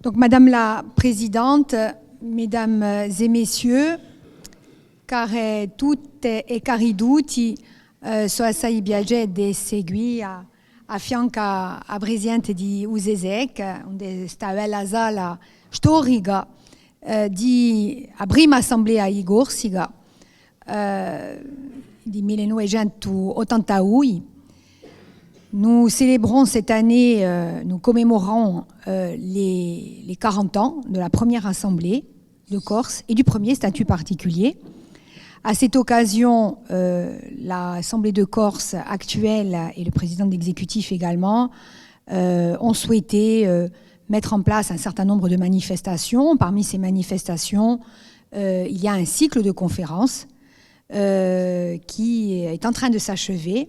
Donc, Madame la Présidente, Mesdames et Messieurs, care tutte e cari tutti, sono assai piacere di seguire a fianco a Presidente di USESEC, in questa bella sala storica di a prima assemblea in Corsica di 1988. Nous célébrons cette année, nous commémorons les 40 ans de la première assemblée de Corse et du premier statut particulier. À cette occasion, l'Assemblée de Corse actuelle et le président de l'exécutif également ont souhaité mettre en place un certain nombre de manifestations. Parmi ces manifestations, il y a un cycle de conférences qui est en train de s'achever.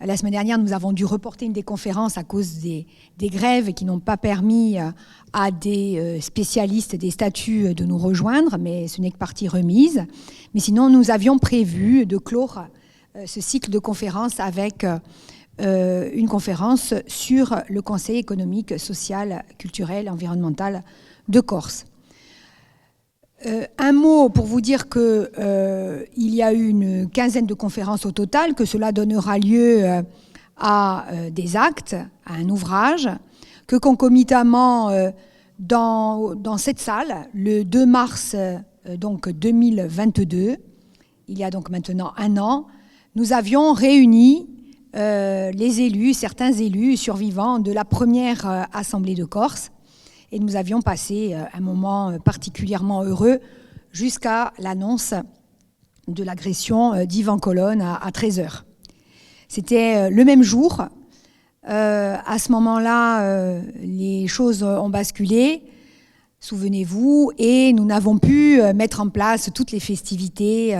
La semaine dernière, nous avons dû reporter une des conférences à cause des grèves qui n'ont pas permis à des spécialistes des statuts de nous rejoindre, mais ce n'est que partie remise. Mais sinon, nous avions prévu de clore ce cycle de conférences avec une conférence sur le Conseil économique, social, culturel, environnemental de Corse. Un mot pour vous dire qu'il y a eu une quinzaine de conférences au total, que cela donnera lieu à des actes, à un ouvrage, que concomitamment dans cette salle, le 2 mars donc 2022, il y a donc maintenant un an, nous avions réuni les élus, certains élus survivants de la première Assemblée de Corse. Et nous avions passé un moment particulièrement heureux jusqu'à l'annonce de l'agression d'Yvan Colonne à 13h. C'était le même jour. À ce moment-là, les choses ont basculé, souvenez-vous, et nous n'avons pu mettre en place toutes les festivités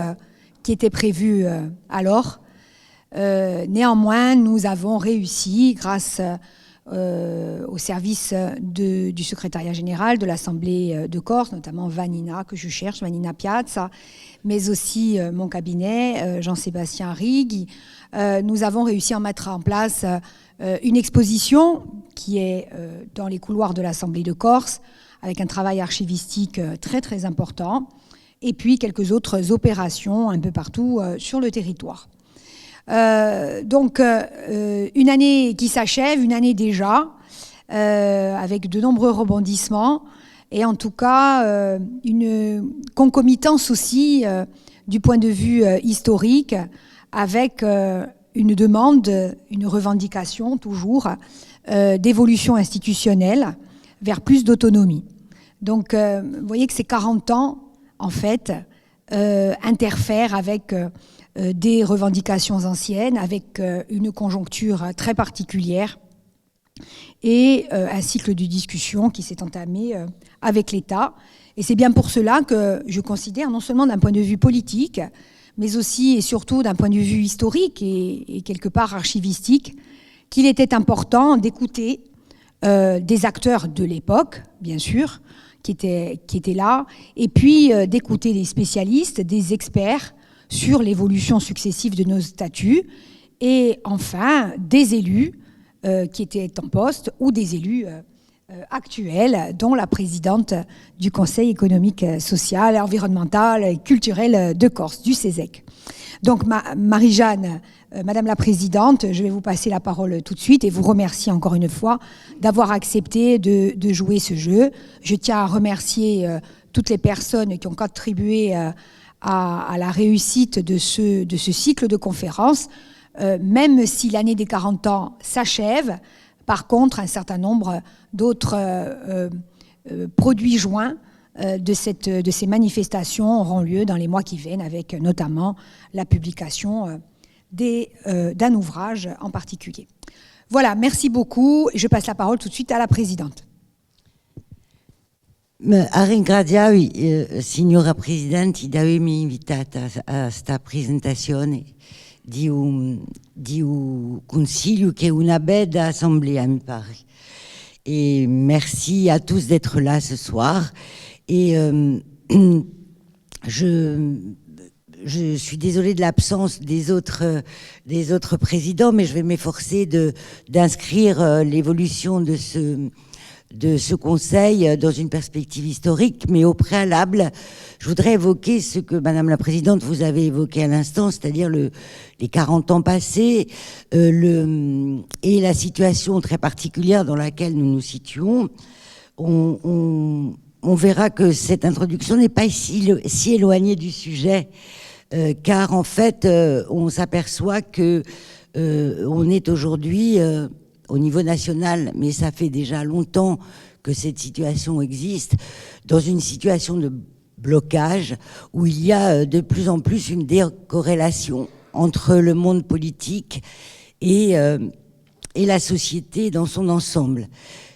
qui étaient prévues alors. Néanmoins, nous avons réussi, grâce au service du secrétariat général de l'Assemblée de Corse, notamment Vanina, que je cherche, Vanina Piazza, mais aussi mon cabinet, Jean-Sébastien Rigui. Nous avons réussi à mettre en place une exposition qui est dans les couloirs de l'Assemblée de Corse, avec un travail archivistique très très important, et puis quelques autres opérations un peu partout sur le territoire. Donc, une année qui s'achève, une année déjà, avec de nombreux rebondissements, et en tout cas, une concomitance aussi du point de vue historique, avec une demande, une revendication toujours, d'évolution institutionnelle vers plus d'autonomie. Donc, vous voyez que ces 40 ans, en fait, interfèrent avec des revendications anciennes, avec une conjoncture très particulière et un cycle de discussion qui s'est entamé avec l'État. Et c'est bien pour cela que je considère, non seulement d'un point de vue politique, mais aussi et surtout d'un point de vue historique et quelque part archivistique, qu'il était important d'écouter des acteurs de l'époque, bien sûr, qui étaient là, et puis d'écouter des spécialistes, des experts, sur l'évolution successive de nos statuts, et enfin des élus qui étaient en poste ou des élus actuels, dont la présidente du Conseil économique, social, environnemental et culturel de Corse, du CESEC. Donc Marie-Jeanne, Madame la Présidente, je vais vous passer la parole tout de suite et vous remercier encore une fois d'avoir accepté de jouer ce jeu. Je tiens à remercier toutes les personnes qui ont contribué à la réussite de ce cycle de conférences, même si l'année des 40 ans s'achève. Par contre, un certain nombre d'autres produits joints de ces manifestations auront lieu dans les mois qui viennent, avec notamment la publication d'un ouvrage en particulier. Voilà, merci beaucoup. Je passe la parole tout de suite à la présidente. A ringraziare, signora Presidente, di avermi invitata a questa presentazione di un consiglio che è una bella assemblea, mi pare. Et merci à tous d'être là ce soir. Et je suis désolée de l'absence des autres présidents, mais je vais m'efforcer d'inscrire l'évolution de de ce Conseil dans une perspective historique, mais au préalable, je voudrais évoquer ce que, Madame la Présidente, vous avez évoqué à l'instant, c'est-à-dire les 40 ans passés et la situation très particulière dans laquelle nous nous situons. On verra que cette introduction n'est pas si éloignée du sujet, car en fait, on s'aperçoit que on est aujourd'hui au niveau national, mais ça fait déjà longtemps que cette situation existe, dans une situation de blocage où il y a de plus en plus une décorrélation entre le monde politique et la société dans son ensemble.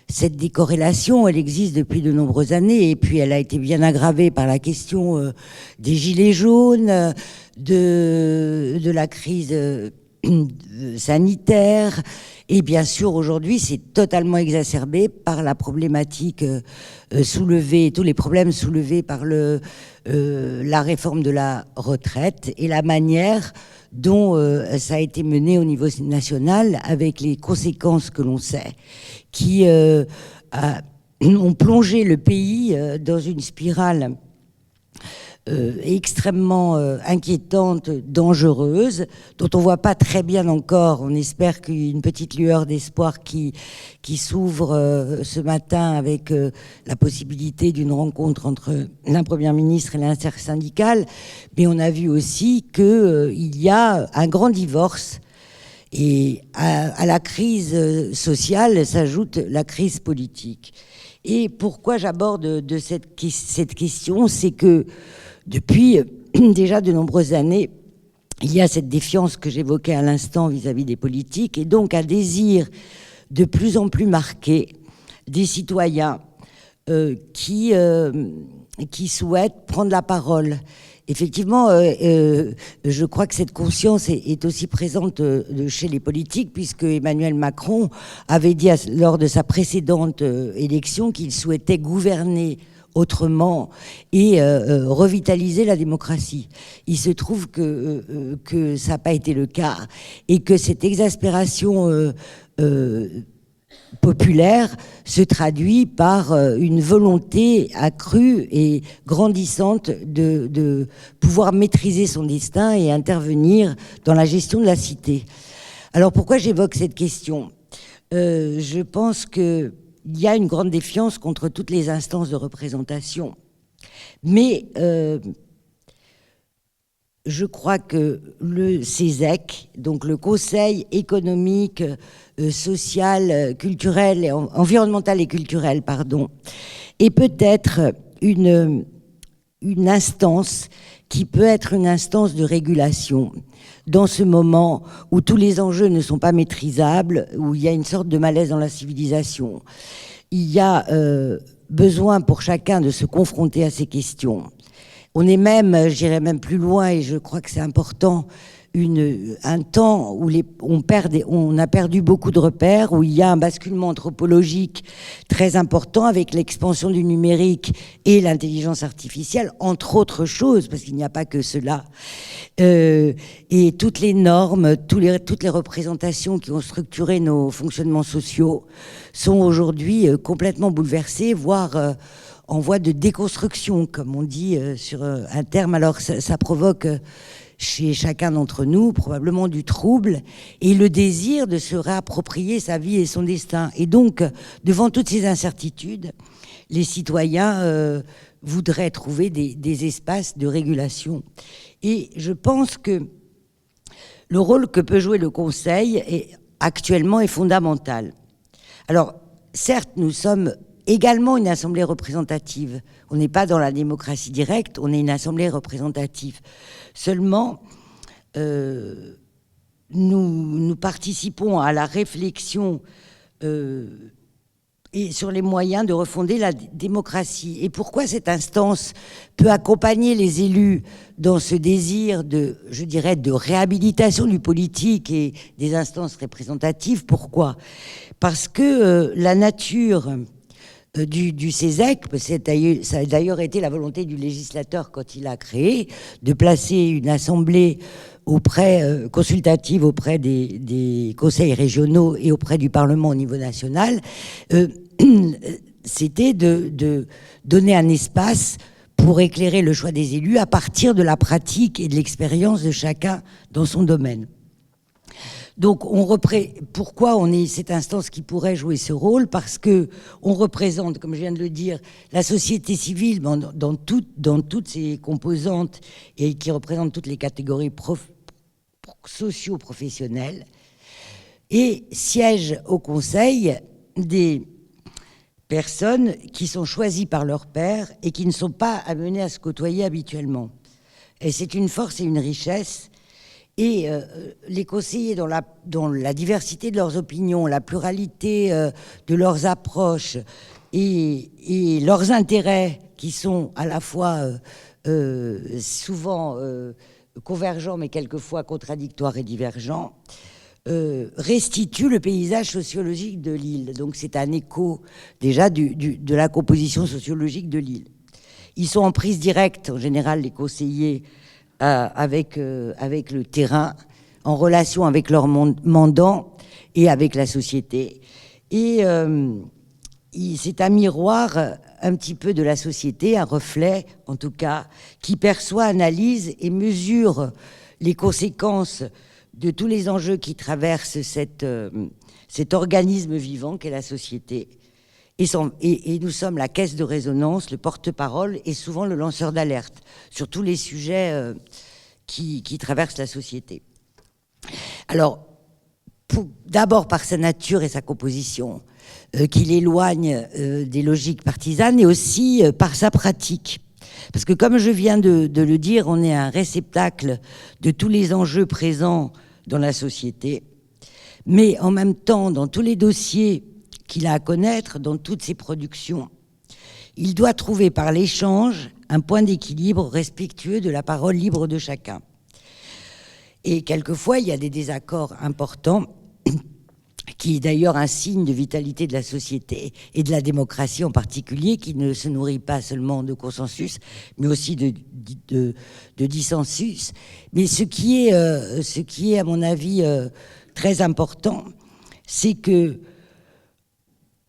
Cette décorrélation, elle existe depuis de nombreuses années, et puis elle a été bien aggravée par la question des gilets jaunes, de la crise sanitaire, et bien sûr aujourd'hui c'est totalement exacerbé par la problématique soulevée, tous les problèmes soulevés par la réforme de la retraite et la manière dont ça a été mené au niveau national, avec les conséquences que l'on sait, qui ont plongé le pays dans une spirale extrêmement inquiétante, dangereuse, dont on voit pas très bien encore. On espère qu'il y a une petite lueur d'espoir qui s'ouvre ce matin avec la possibilité d'une rencontre entre la Première ministre et l'intersyndicale. Mais on a vu aussi qu'il y a un grand divorce. Et à la crise sociale s'ajoute la crise politique. Et pourquoi j'aborde cette question, c'est que depuis déjà de nombreuses années, il y a cette défiance que j'évoquais à l'instant vis-à-vis des politiques, et donc un désir de plus en plus marqué des citoyens qui souhaitent prendre la parole. Effectivement, je crois que cette conscience est aussi présente chez les politiques, puisque Emmanuel Macron avait dit lors de sa précédente élection qu'il souhaitait gouverner autrement et revitaliser la démocratie. Il se trouve que ça n'a pas été le cas, et que cette exaspération populaire se traduit par une volonté accrue et grandissante de pouvoir maîtriser son destin et intervenir dans la gestion de la cité. Alors pourquoi j'évoque cette question ? Je pense qu'il y a une grande défiance contre toutes les instances de représentation. Mais je crois que le CESEC, donc le Conseil économique, social, culturel, environnemental et culturel, pardon, est peut-être une instance qui peut être une instance de régulation dans ce moment où tous les enjeux ne sont pas maîtrisables, où il y a une sorte de malaise dans la civilisation. Il y a besoin pour chacun de se confronter à ces questions. On est même, j'irais même plus loin, et je crois que c'est important, un temps où on a perdu beaucoup de repères, où il y a un basculement anthropologique très important avec l'expansion du numérique et l'intelligence artificielle, entre autres choses, parce qu'il n'y a pas que cela. Et toutes les normes, toutes les représentations qui ont structuré nos fonctionnements sociaux sont aujourd'hui complètement bouleversées, voire en voie de déconstruction, comme on dit sur un terme. Alors ça provoque chez chacun d'entre nous probablement du trouble et le désir de se réapproprier sa vie et son destin. Et donc, devant toutes ces incertitudes, les citoyens voudraient trouver des espaces de régulation. Et je pense que le rôle que peut jouer le Conseil actuellement est fondamental. Alors, certes, nous sommes également une assemblée représentative. On n'est pas dans la démocratie directe, on est une assemblée représentative. Seulement, nous participons à la réflexion et sur les moyens de refonder la démocratie. Et pourquoi cette instance peut accompagner les élus dans ce désir de, je dirais, de réhabilitation du politique et des instances représentatives? Pourquoi ? Parce que la nature du CESEC, ça a d'ailleurs été la volonté du législateur quand il a créé, de placer une assemblée consultative auprès des conseils régionaux et auprès du Parlement au niveau national, c'était de donner un espace pour éclairer le choix des élus à partir de la pratique et de l'expérience de chacun dans son domaine. Donc, pourquoi on est cette instance qui pourrait jouer ce rôle? Parce que on représente, comme je viens de le dire, la société civile dans toutes ses composantes et qui représente toutes les catégories socio-professionnelles. Et siègent au Conseil des personnes qui sont choisies par leur pairs et qui ne sont pas amenées à se côtoyer habituellement. Et c'est une force et une richesse. Et les conseillers, dans la diversité de leurs opinions, la pluralité de leurs approches et leurs intérêts qui sont à la fois souvent convergents mais quelquefois contradictoires et divergents, restitue le paysage sociologique de l'île. Donc c'est un écho déjà de la composition sociologique de l'île. Ils sont en prise directe, en général, les conseillers, avec le terrain, en relation avec leurs mandants et avec la société. Et c'est un miroir un petit peu de la société, un reflet, en tout cas, qui perçoit, analyse et mesure les conséquences de tous les enjeux qui traversent cet organisme vivant qu'est la société. Et nous sommes la caisse de résonance, le porte-parole et souvent le lanceur d'alerte sur tous les sujets qui traversent la société. Alors, d'abord par sa nature et sa composition, qui l'éloigne des logiques partisanes, et aussi par sa pratique. Parce que comme je viens de le dire, on est un réceptacle de tous les enjeux présents dans la société, mais en même temps, dans tous les dossiers qu'il a à connaître, dans toutes ses productions, il doit trouver par l'échange un point d'équilibre respectueux de la parole libre de chacun. Et quelquefois, il y a des désaccords importants, qui est d'ailleurs un signe de vitalité de la société et de la démocratie en particulier, qui ne se nourrit pas seulement de consensus, mais aussi de dissensus. Mais ce qui est à mon avis très important, c'est que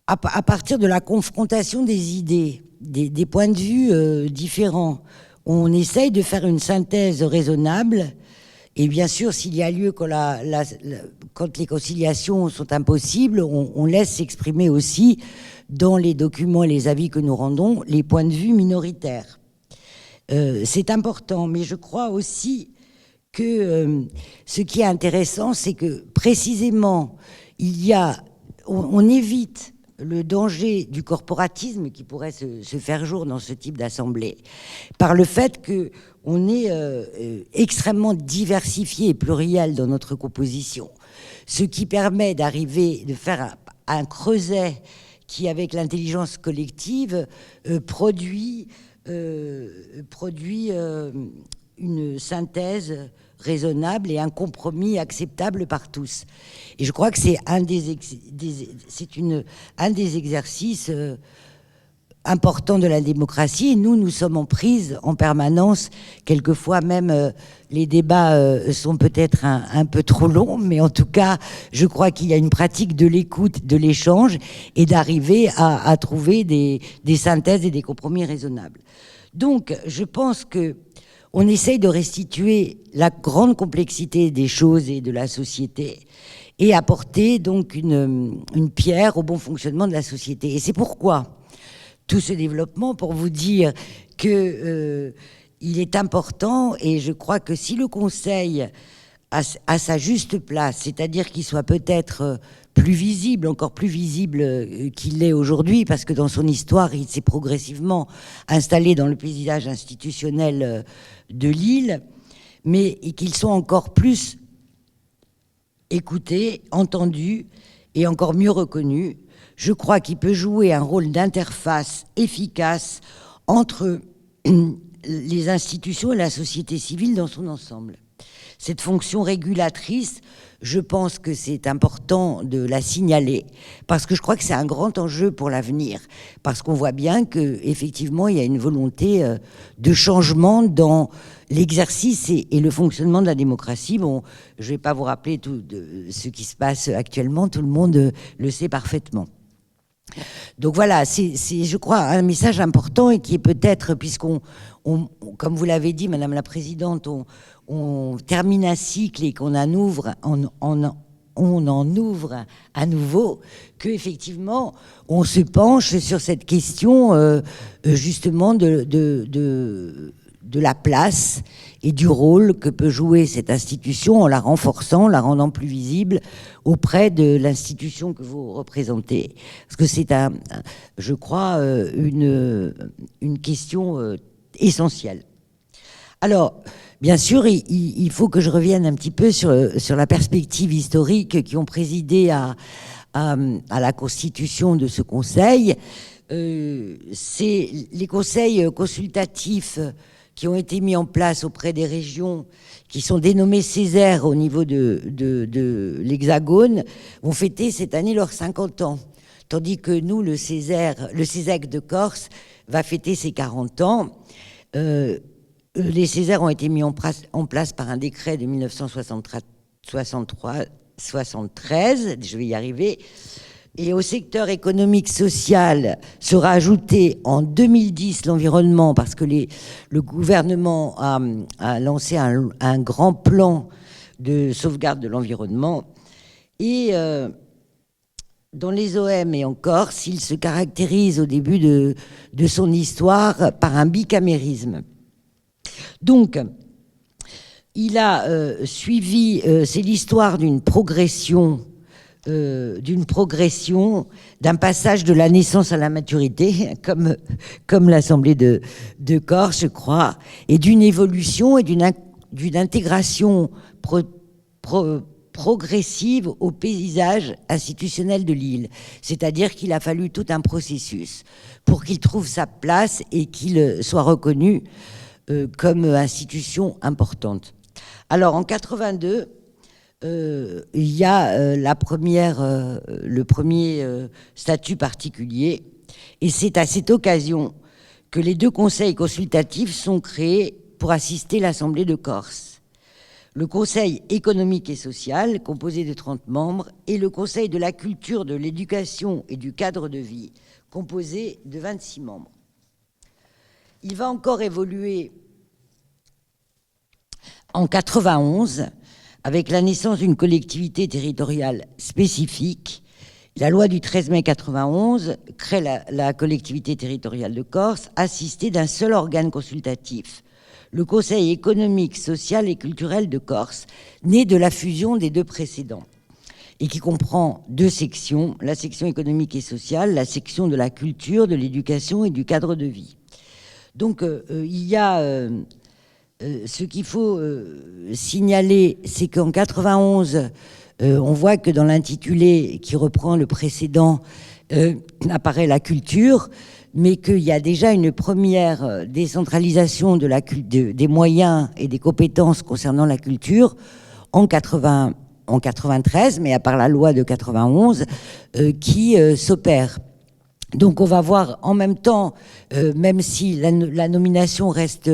à partir de la confrontation des idées, des points de vue différents, on essaye de faire une synthèse raisonnable. Et bien sûr, s'il y a lieu, quand les conciliations sont impossibles, on laisse s'exprimer aussi, dans les documents et les avis que nous rendons, les points de vue minoritaires. C'est important, mais je crois aussi que ce qui est intéressant, c'est que précisément, on évite le danger du corporatisme qui pourrait se faire jour dans ce type d'assemblée, par le fait qu'on est extrêmement diversifié et pluriel dans notre composition, ce qui permet de faire un creuset qui, avec l'intelligence collective, produit une synthèse raisonnable et un compromis acceptable par tous. Et je crois que c'est un des exercices importants de la démocratie. Et nous sommes en prise en permanence. Quelquefois même, les débats sont peut-être un peu trop longs, mais en tout cas, je crois qu'il y a une pratique de l'écoute, de l'échange, et d'arriver à trouver des synthèses et des compromis raisonnables. Donc, je pense que on essaye de restituer la grande complexité des choses et de la société et apporter donc une pierre au bon fonctionnement de la société. Et c'est pourquoi tout ce développement, pour vous dire que il est important, et je crois que si le Conseil a sa juste place, c'est-à-dire qu'il soit peut-être plus visible, encore plus visible qu'il l'est aujourd'hui, parce que dans son histoire, il s'est progressivement installé dans le paysage institutionnel de l'île, mais qu'ils sont encore plus écoutés, entendus et encore mieux reconnus. Je crois qu'il peut jouer un rôle d'interface efficace entre les institutions et la société civile dans son ensemble. Cette fonction régulatrice, je pense que c'est important de la signaler, parce que je crois que c'est un grand enjeu pour l'avenir, parce qu'on voit bien qu'effectivement, il y a une volonté de changement dans l'exercice et le fonctionnement de la démocratie. Bon, je ne vais pas vous rappeler tout ce qui se passe actuellement, tout le monde le sait parfaitement. Donc voilà, c'est, je crois, un message important et qui est peut-être, puisqu'on, comme vous l'avez dit, Madame la Présidente, on termine un cycle et qu'on en ouvre, on en ouvre à nouveau, qu'effectivement, on se penche sur cette question justement de la place et du rôle que peut jouer cette institution en la renforçant, la rendant plus visible auprès de l'institution que vous représentez. Parce que c'est, je crois, une question essentielle. Alors, bien sûr, il faut que je revienne un petit peu sur la perspective historique qui ont présidé à la constitution de ce conseil. C'est les conseils consultatifs qui ont été mis en place auprès des régions, qui sont dénommés Césaire au niveau de l'Hexagone, vont fêter cette année leurs 50 ans. Tandis que nous, le Césec de Corse va fêter ses 40 ans. Les Césaires ont été mis en place par un décret de 1973, je vais y arriver. Et au secteur économique social sera ajouté en 2010 l'environnement, parce que le gouvernement a lancé un grand plan de sauvegarde de l'environnement. Et dans les OM et en Corse, il se caractérise au début de son histoire par un bicamérisme. Donc, il a suivi, c'est l'histoire d'une progression, d'un passage de la naissance à la maturité, comme l'Assemblée de Corse, je crois, et d'une évolution et d'une intégration progressive au paysage institutionnel de l'île. C'est-à-dire qu'il a fallu tout un processus pour qu'il trouve sa place et qu'il soit reconnu comme institution importante. Alors, en 82, il y a le premier statut particulier, et c'est à cette occasion que les deux conseils consultatifs sont créés pour assister l'Assemblée de Corse. Le Conseil économique et social, composé de 30 membres, et le Conseil de la culture, de l'éducation et du cadre de vie, composé de 26 membres. Il va encore évoluer en 91, avec la naissance d'une collectivité territoriale spécifique. La loi du 13 mai 91 crée la collectivité territoriale de Corse, assistée d'un seul organe consultatif, le Conseil économique, social et culturel de Corse, né de la fusion des deux précédents, et qui comprend deux sections, la section économique et sociale, la section de la culture, de l'éducation et du cadre de vie. Donc, il y a... ce qu'il faut signaler, c'est qu'en 91, on voit que dans l'intitulé qui reprend le précédent, apparaît la culture, mais qu'il y a déjà une première décentralisation des moyens et des compétences concernant la culture en 93, mais à part la loi de 91, qui s'opère. Donc on va voir en même temps, même si la nomination reste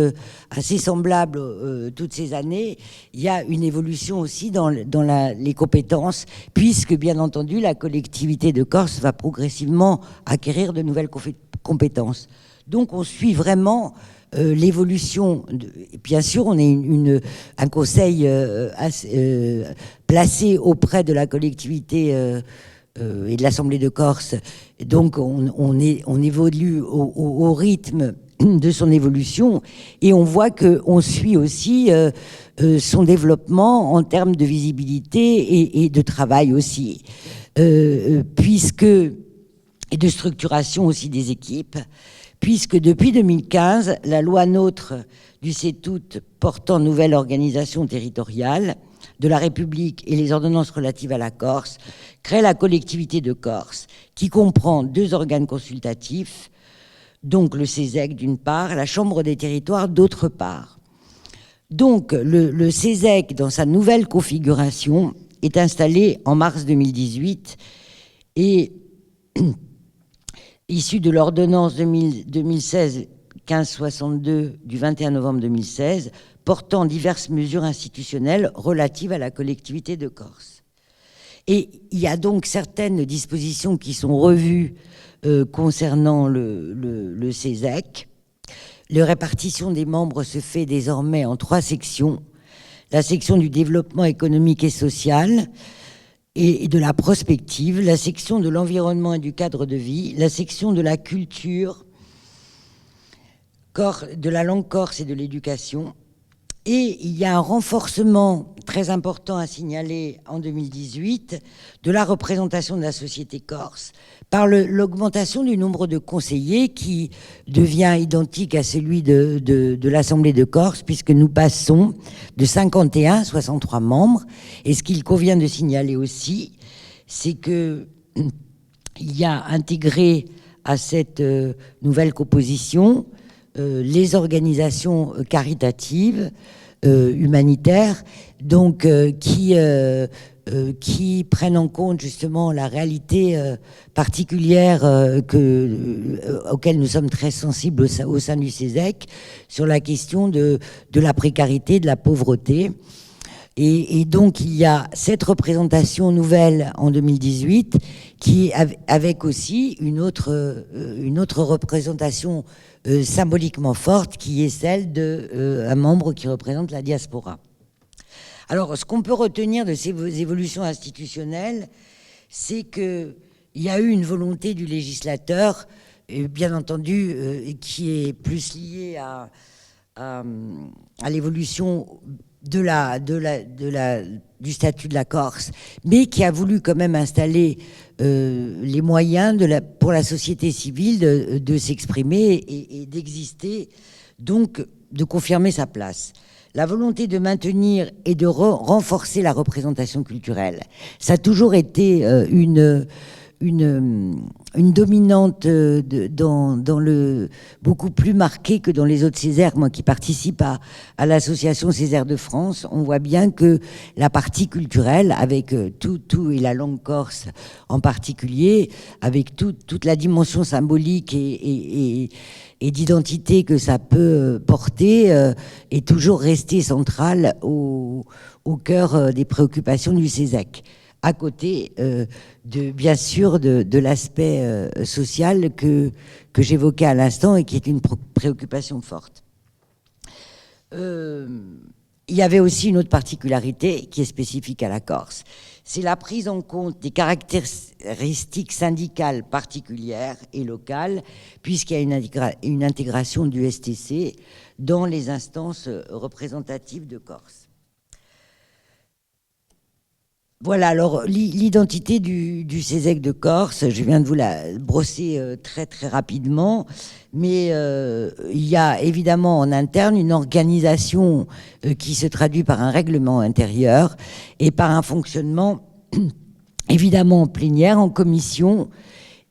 assez semblable toutes ces années, il y a une évolution aussi dans les compétences, puisque bien entendu la collectivité de Corse va progressivement acquérir de nouvelles compétences. Donc on suit vraiment l'évolution. Bien sûr, on est un conseil placé auprès de la collectivité et de l'Assemblée de Corse. Donc on évolue au rythme de son évolution, et on voit qu'on suit aussi son développement en termes de visibilité et de travail aussi, et de structuration aussi des équipes, puisque depuis 2015, la loi NOTRe du 7 août portant nouvelle organisation territoriale de la République et les ordonnances relatives à la Corse crée la collectivité de Corse, qui comprend deux organes consultatifs, donc le CESEC d'une part, la Chambre des territoires d'autre part. Donc, le CESEC, dans sa nouvelle configuration, est installé en mars 2018 et issu de l'ordonnance 2016-1562 du 21 novembre 2016, portant diverses mesures institutionnelles relatives à la collectivité de Corse. Et il y a donc certaines dispositions qui sont revues concernant le CESEC. La répartition des membres se fait désormais en 3 sections. La section du développement économique et social et de la prospective, la section de l'environnement et du cadre de vie, la section de la culture, de la langue corse et de l'éducation. Et il y a un renforcement très important à signaler en 2018 de la représentation de la société corse par l'augmentation du nombre de conseillers qui devient identique à celui de l'Assemblée de Corse, puisque nous passons de 51 à 63 membres. Et ce qu'il convient de signaler aussi, c'est qu'il y a intégré à cette nouvelle composition les organisations caritatives, humanitaires, donc qui prennent en compte justement la réalité particulière auquel nous sommes très sensibles au sein du CESEC sur la question de la précarité, de la pauvreté. Et donc il y a cette représentation nouvelle en 2018 qui avec aussi une autre représentation symboliquement forte qui est celle d'un membre qui représente la diaspora. Alors ce qu'on peut retenir de ces évolutions institutionnelles, c'est qu'il y a eu une volonté du législateur, bien entendu, qui est plus liée à l'évolution du statut de la Corse, mais qui a voulu quand même installer les moyens pour la société civile de s'exprimer et d'exister, donc de confirmer sa place. La volonté de maintenir et de renforcer la représentation culturelle, ça a toujours été une dominante dans le beaucoup plus marquée que dans les autres Césaires. Moi qui participe à l'association Césaire de France, on voit bien que la partie culturelle, avec tout et la langue corse en particulier, avec toute la dimension symbolique et d'identité que ça peut porter, est toujours restée centrale au cœur des préoccupations du CESEC, à côté bien sûr de l'aspect social que j'évoquais à l'instant et qui est une préoccupation forte. Il y avait aussi une autre particularité qui est spécifique à la Corse, c'est la prise en compte des caractéristiques syndicales particulières et locales, puisqu'il y a une intégration du STC dans les instances représentatives de Corse. Voilà, alors l'identité du CESEC de Corse, je viens de vous la brosser très très rapidement, mais il y a évidemment en interne une organisation qui se traduit par un règlement intérieur et par un fonctionnement évidemment en plénière, en commission,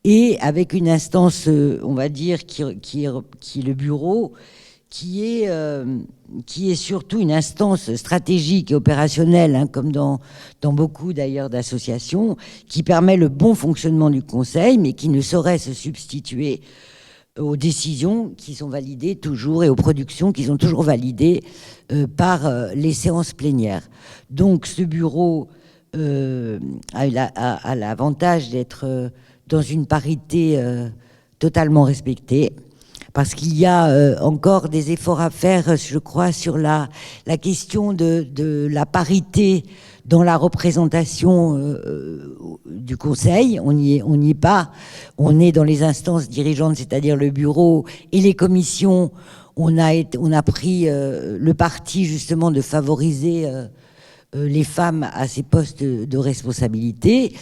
et avec une instance, on va dire, qui est le bureau, qui est surtout une instance stratégique et opérationnelle, hein, comme dans beaucoup d'ailleurs d'associations, qui permet le bon fonctionnement du Conseil, mais qui ne saurait se substituer aux décisions qui sont validées toujours et aux productions qui sont toujours validées par les séances plénières. Donc ce bureau a l'avantage d'être dans une parité totalement respectée, parce qu'il y a encore des efforts à faire, je crois, sur la question de la parité dans la représentation du Conseil. On n'y est pas. On est dans les instances dirigeantes, c'est-à-dire le bureau et les commissions. On a pris le parti justement de favoriser les femmes à ces postes de responsabilité.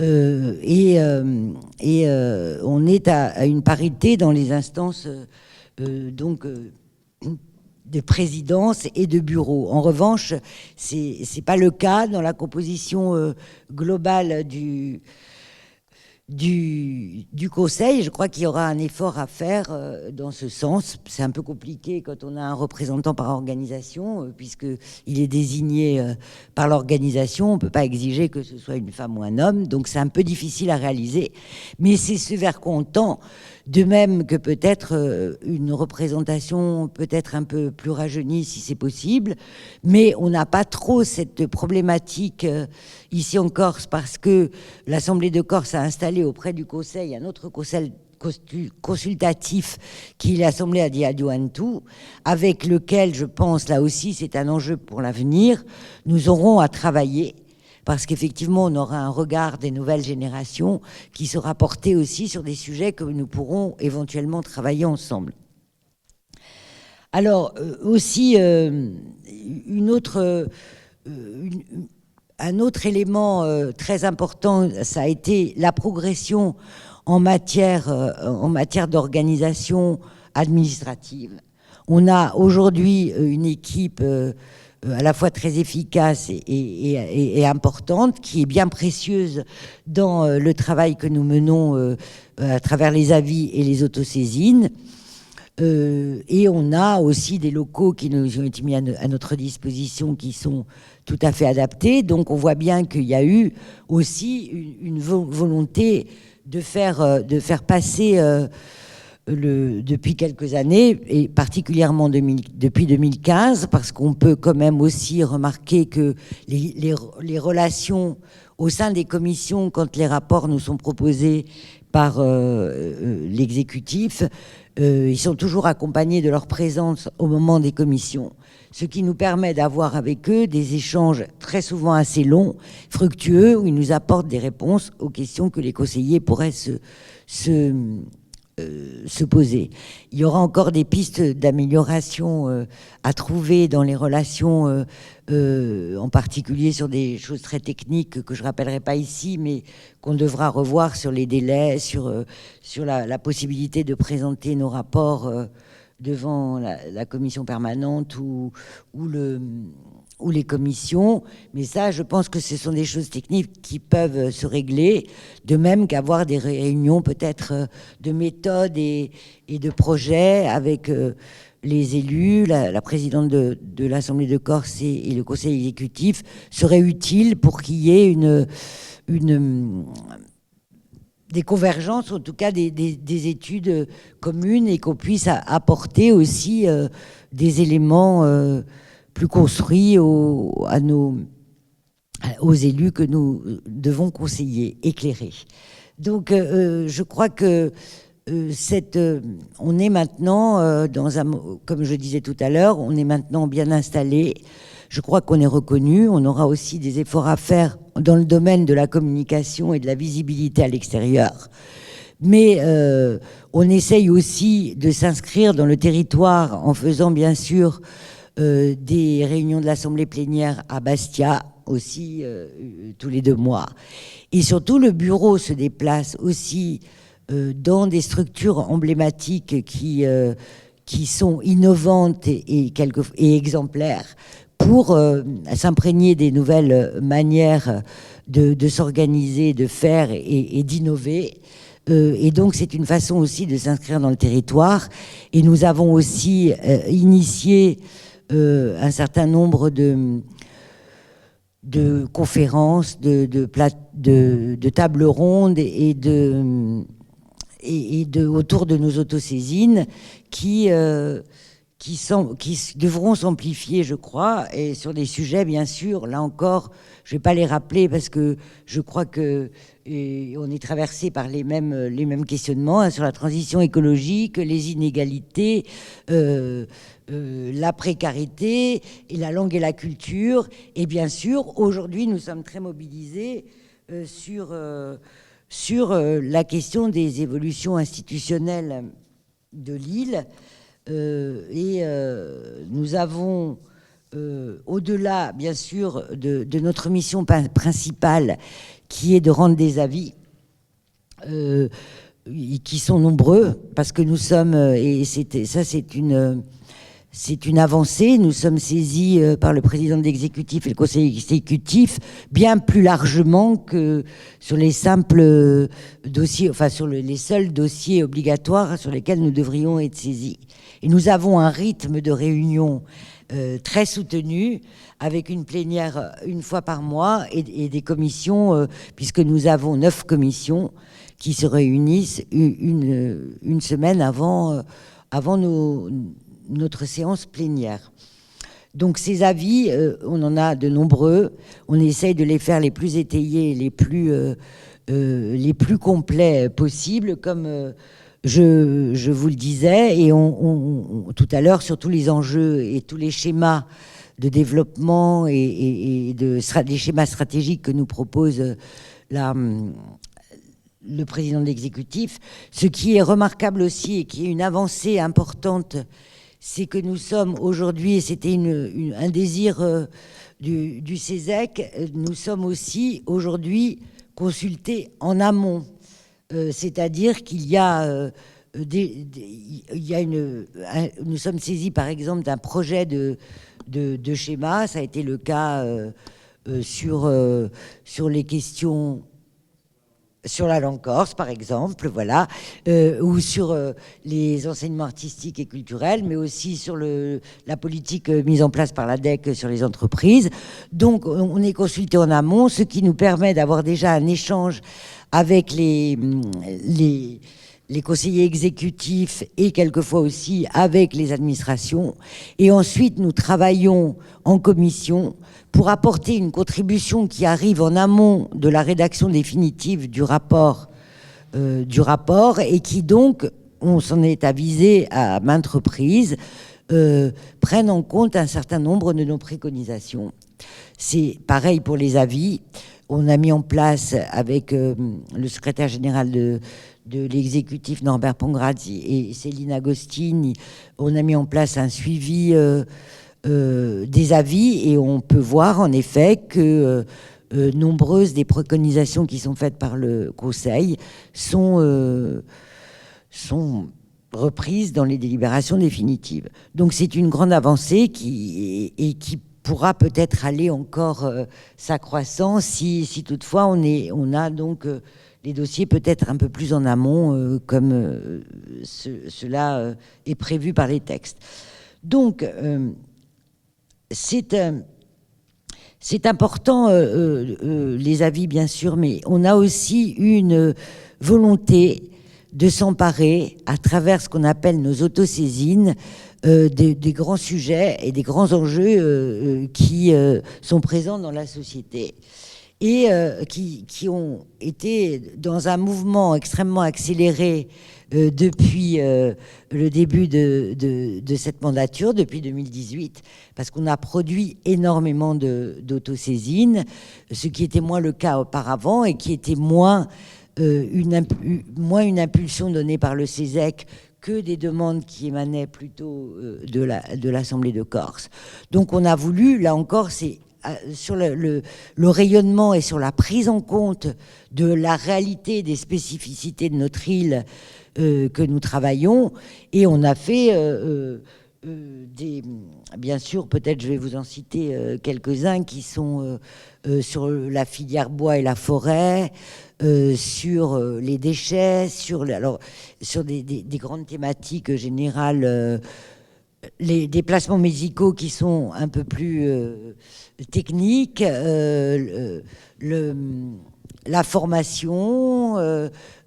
Et on est à une parité dans les instances de présidence et de bureau. En revanche, c'est pas le cas dans la composition globale du du Conseil. Je crois qu'il y aura un effort à faire dans ce sens. C'est un peu compliqué quand on a un représentant par organisation, puisqu'il est désigné par l'organisation. On ne peut pas exiger que ce soit une femme ou un homme, donc c'est un peu difficile à réaliser. Mais c'est ce vers quoi on tend, de même que peut-être une représentation peut-être un peu plus rajeunie si c'est possible, mais on n'a pas trop cette problématique ici en Corse, parce que l'Assemblée de Corse a installé auprès du Conseil un autre conseil consultatif qui est l'Assemblée Adiaduantu, avec lequel, je pense, là aussi c'est un enjeu pour l'avenir, nous aurons à travailler, parce qu'effectivement on aura un regard des nouvelles générations qui sera porté aussi sur des sujets que nous pourrons éventuellement travailler ensemble. Alors aussi un autre élément très important, ça a été la progression en matière d'organisation administrative. On a aujourd'hui une équipe à la fois très efficace et importante, qui est bien précieuse dans le travail que nous menons à travers les avis et les autosaisines. Et on a aussi des locaux qui nous ont été mis à notre disposition, qui sont tout à fait adaptés. Donc on voit bien qu'il y a eu aussi une volonté de faire passer depuis quelques années, et particulièrement depuis 2015, parce qu'on peut quand même aussi remarquer que les relations au sein des commissions, quand les rapports nous sont proposés par l'exécutif, ils sont toujours accompagnés de leur présence au moment des commissions, ce qui nous permet d'avoir avec eux des échanges très souvent assez longs, fructueux, où ils nous apportent des réponses aux questions que les conseillers pourraient se poser. Il y aura encore des pistes d'amélioration à trouver dans les relations, en particulier sur des choses très techniques que je ne rappellerai pas ici, mais qu'on devra revoir sur les délais, sur la possibilité de présenter nos rapports devant la commission permanente ou les commissions. Mais ça, je pense que ce sont des choses techniques qui peuvent se régler, de même qu'avoir des réunions peut-être de méthode et de projet avec les élus, la présidente de l'Assemblée de Corse et le conseil exécutif serait utile pour qu'il y ait des convergences, en tout cas des études communes, et qu'on puisse apporter aussi des éléments plus construits aux élus que nous devons conseiller, éclairer. Donc je crois que on est maintenant comme je disais tout à l'heure, on est maintenant bien installé. Je crois qu'on est reconnu. On aura aussi des efforts à faire dans le domaine de la communication et de la visibilité à l'extérieur. Mais on essaye aussi de s'inscrire dans le territoire en faisant bien sûr des réunions de l'Assemblée plénière à Bastia aussi tous les 2 mois. Et surtout, le bureau se déplace aussi dans des structures emblématiques qui sont innovantes et exemplaires pour s'imprégner des nouvelles manières de s'organiser, de faire et d'innover. Et donc c'est une façon aussi de s'inscrire dans le territoire. Et nous avons aussi initié un certain nombre de conférences, de tables rondes et autour de nos autosaisines qui devront s'amplifier, je crois, et sur des sujets, bien sûr, là encore, je ne vais pas les rappeler parce que je crois que on est traversé par les mêmes questionnements, hein, sur la transition écologique, les inégalités, la précarité, et la langue et la culture. Et bien sûr, aujourd'hui, nous sommes très mobilisés sur la question des évolutions institutionnelles de l'île. Nous avons, au-delà, bien sûr, de notre mission principale, qui est de rendre des avis, qui sont nombreux, parce que nous sommes, et c'est c'est une avancée. Nous sommes saisis par le président de l'exécutif et le conseil exécutif bien plus largement que sur les simples dossiers, enfin sur les seuls dossiers obligatoires sur lesquels nous devrions être saisis. Et nous avons un rythme de réunion très soutenu, avec une plénière une fois par mois et des commissions, puisque nous avons 9 commissions qui se réunissent une semaine avant notre séance plénière. Donc ces avis, on en a de nombreux. On essaye de les faire les plus étayés, les plus complets possibles, comme je vous le disais, et tout à l'heure, sur tous les enjeux et tous les schémas de développement et des schémas stratégiques que nous propose le président de l'exécutif. Ce qui est remarquable aussi et qui est une avancée importante, c'est que nous sommes aujourd'hui, et c'était un désir du CESEC, nous sommes aussi aujourd'hui consultés en amont. C'est-à-dire qu'il y a, nous sommes saisis par exemple d'un projet de schéma. Ça a été le cas sur les questions sur la langue corse, par exemple, voilà, ou sur les enseignements artistiques et culturels, mais aussi sur la politique mise en place par la DEC sur les entreprises. Donc, on est consulté en amont, ce qui nous permet d'avoir déjà un échange avec les conseillers exécutifs et quelquefois aussi avec les administrations. Et ensuite, nous travaillons en commission pour apporter une contribution qui arrive en amont de la rédaction définitive du rapport et qui donc, on s'en est avisé à maintes reprises, prennent en compte un certain nombre de nos préconisations. C'est pareil pour les avis. On a mis en place avec le secrétaire général de l'exécutif Norbert Pongrazzi et Céline Agostini, on a mis en place un suivi des avis, et on peut voir en effet que nombreuses des préconisations qui sont faites par le Conseil sont reprises dans les délibérations définitives. Donc c'est une grande avancée qui pourra peut-être aller encore s'accroissant si toutefois on a donc les dossiers peut-être un peu plus en amont, comme cela est prévu par les textes. Donc c'est important, les avis bien sûr, mais on a aussi une volonté de s'emparer, à travers ce qu'on appelle nos autosaisines, des grands sujets et des grands enjeux qui sont présents dans la société et qui ont été dans un mouvement extrêmement accéléré depuis le début de cette mandature, depuis 2018, parce qu'on a produit énormément d'autosaisines, ce qui était moins le cas auparavant et qui était moins une impulsion donnée par le CESEC que des demandes qui émanaient plutôt de l'Assemblée de Corse. Donc on a voulu, là encore, c'est sur le rayonnement et sur la prise en compte de la réalité des spécificités de notre île que nous travaillons, et on a fait bien sûr, peut-être je vais vous en citer quelques-uns qui sont sur la filière bois et la forêt, sur les déchets, sur des grandes thématiques générales, les déplacements musicaux qui sont un peu plus techniques, la formation,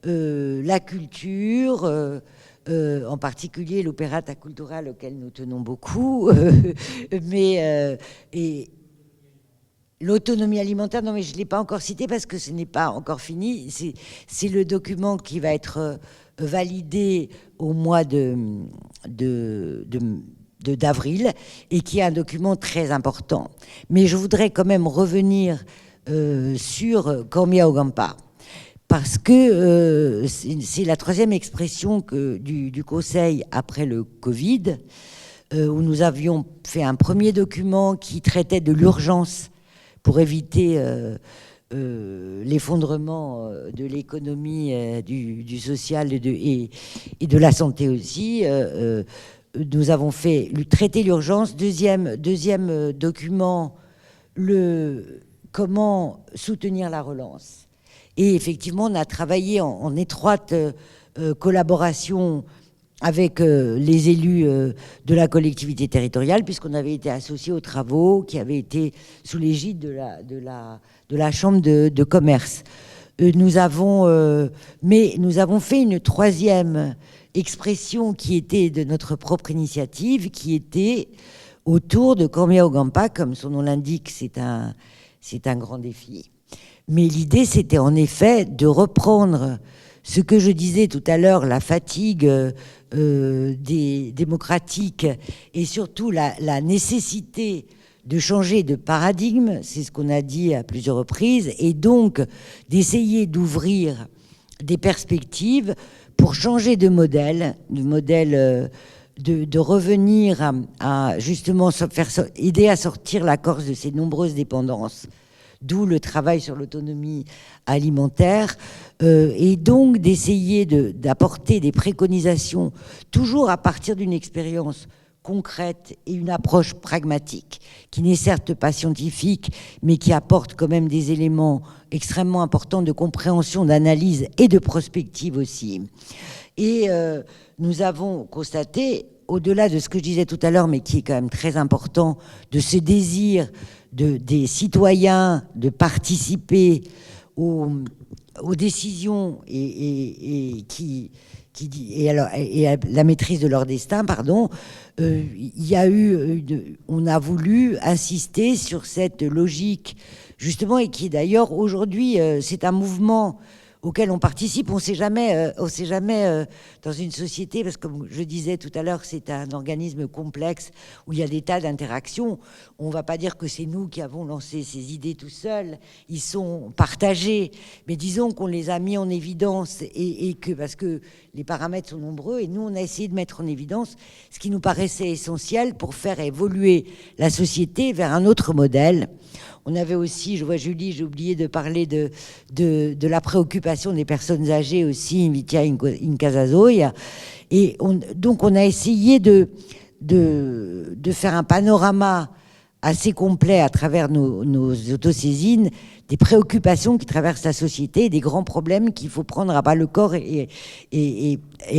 la culture, en particulier l'opérata culturale auquel nous tenons beaucoup, et l'autonomie alimentaire. Non, mais je ne l'ai pas encore cité parce que ce n'est pas encore fini. C'est le document qui va être validé au mois d'avril et qui est un document très important. Mais je voudrais quand même revenir sur Kormia Ogampa, parce que c'est la troisième expression du Conseil après le Covid, où nous avions fait un premier document qui traitait de l'urgence pour éviter l'effondrement de l'économie, du social et de la santé aussi, nous avons fait traiter l'urgence. Deuxième document, comment soutenir la relance. Et effectivement, on a travaillé en étroite collaboration avec les élus de la collectivité territoriale, puisqu'on avait été associés aux travaux qui avaient été sous l'égide de la Chambre de commerce. Nous avons fait une troisième expression qui était de notre propre initiative, qui était autour de Cormier-Ogampa. Comme son nom l'indique, c'est un grand défi. Mais l'idée, c'était en effet de reprendre ce que je disais tout à l'heure, la fatigue des démocratiques et surtout la nécessité de changer de paradigme, c'est ce qu'on a dit à plusieurs reprises, et donc d'essayer d'ouvrir des perspectives pour changer de modèle, de revenir à justement aider à sortir la Corse de ses nombreuses dépendances, d'où le travail sur l'autonomie alimentaire, et donc d'essayer d'apporter des préconisations, toujours à partir d'une expérience concrète et une approche pragmatique, qui n'est certes pas scientifique, mais qui apporte quand même des éléments extrêmement importants de compréhension, d'analyse et de prospective aussi. Et nous avons constaté, au-delà de ce que je disais tout à l'heure, mais qui est quand même très important, de ce désir des citoyens de participer aux décisions et à la maîtrise de leur destin, pardon, on a voulu insister sur cette logique, justement, et qui d'ailleurs aujourd'hui, c'est un mouvement auquel on participe. On sait jamais dans une société, parce que comme je disais tout à l'heure, c'est un organisme complexe où il y a des tas d'interactions. On va pas dire que c'est nous qui avons lancé ces idées tout seuls. Ils sont partagés, mais disons qu'on les a mis en évidence et que parce que les paramètres sont nombreux, et nous on a essayé de mettre en évidence ce qui nous paraissait essentiel pour faire évoluer la société vers un autre modèle. On avait aussi, je vois Julie, j'ai oublié de parler de la préoccupation des personnes âgées aussi, Invitia in Casa Zoia. Et donc on a essayé de faire un panorama assez complet à travers nos autosaisines des préoccupations qui traversent la société, des grands problèmes qu'il faut prendre à bas le corps et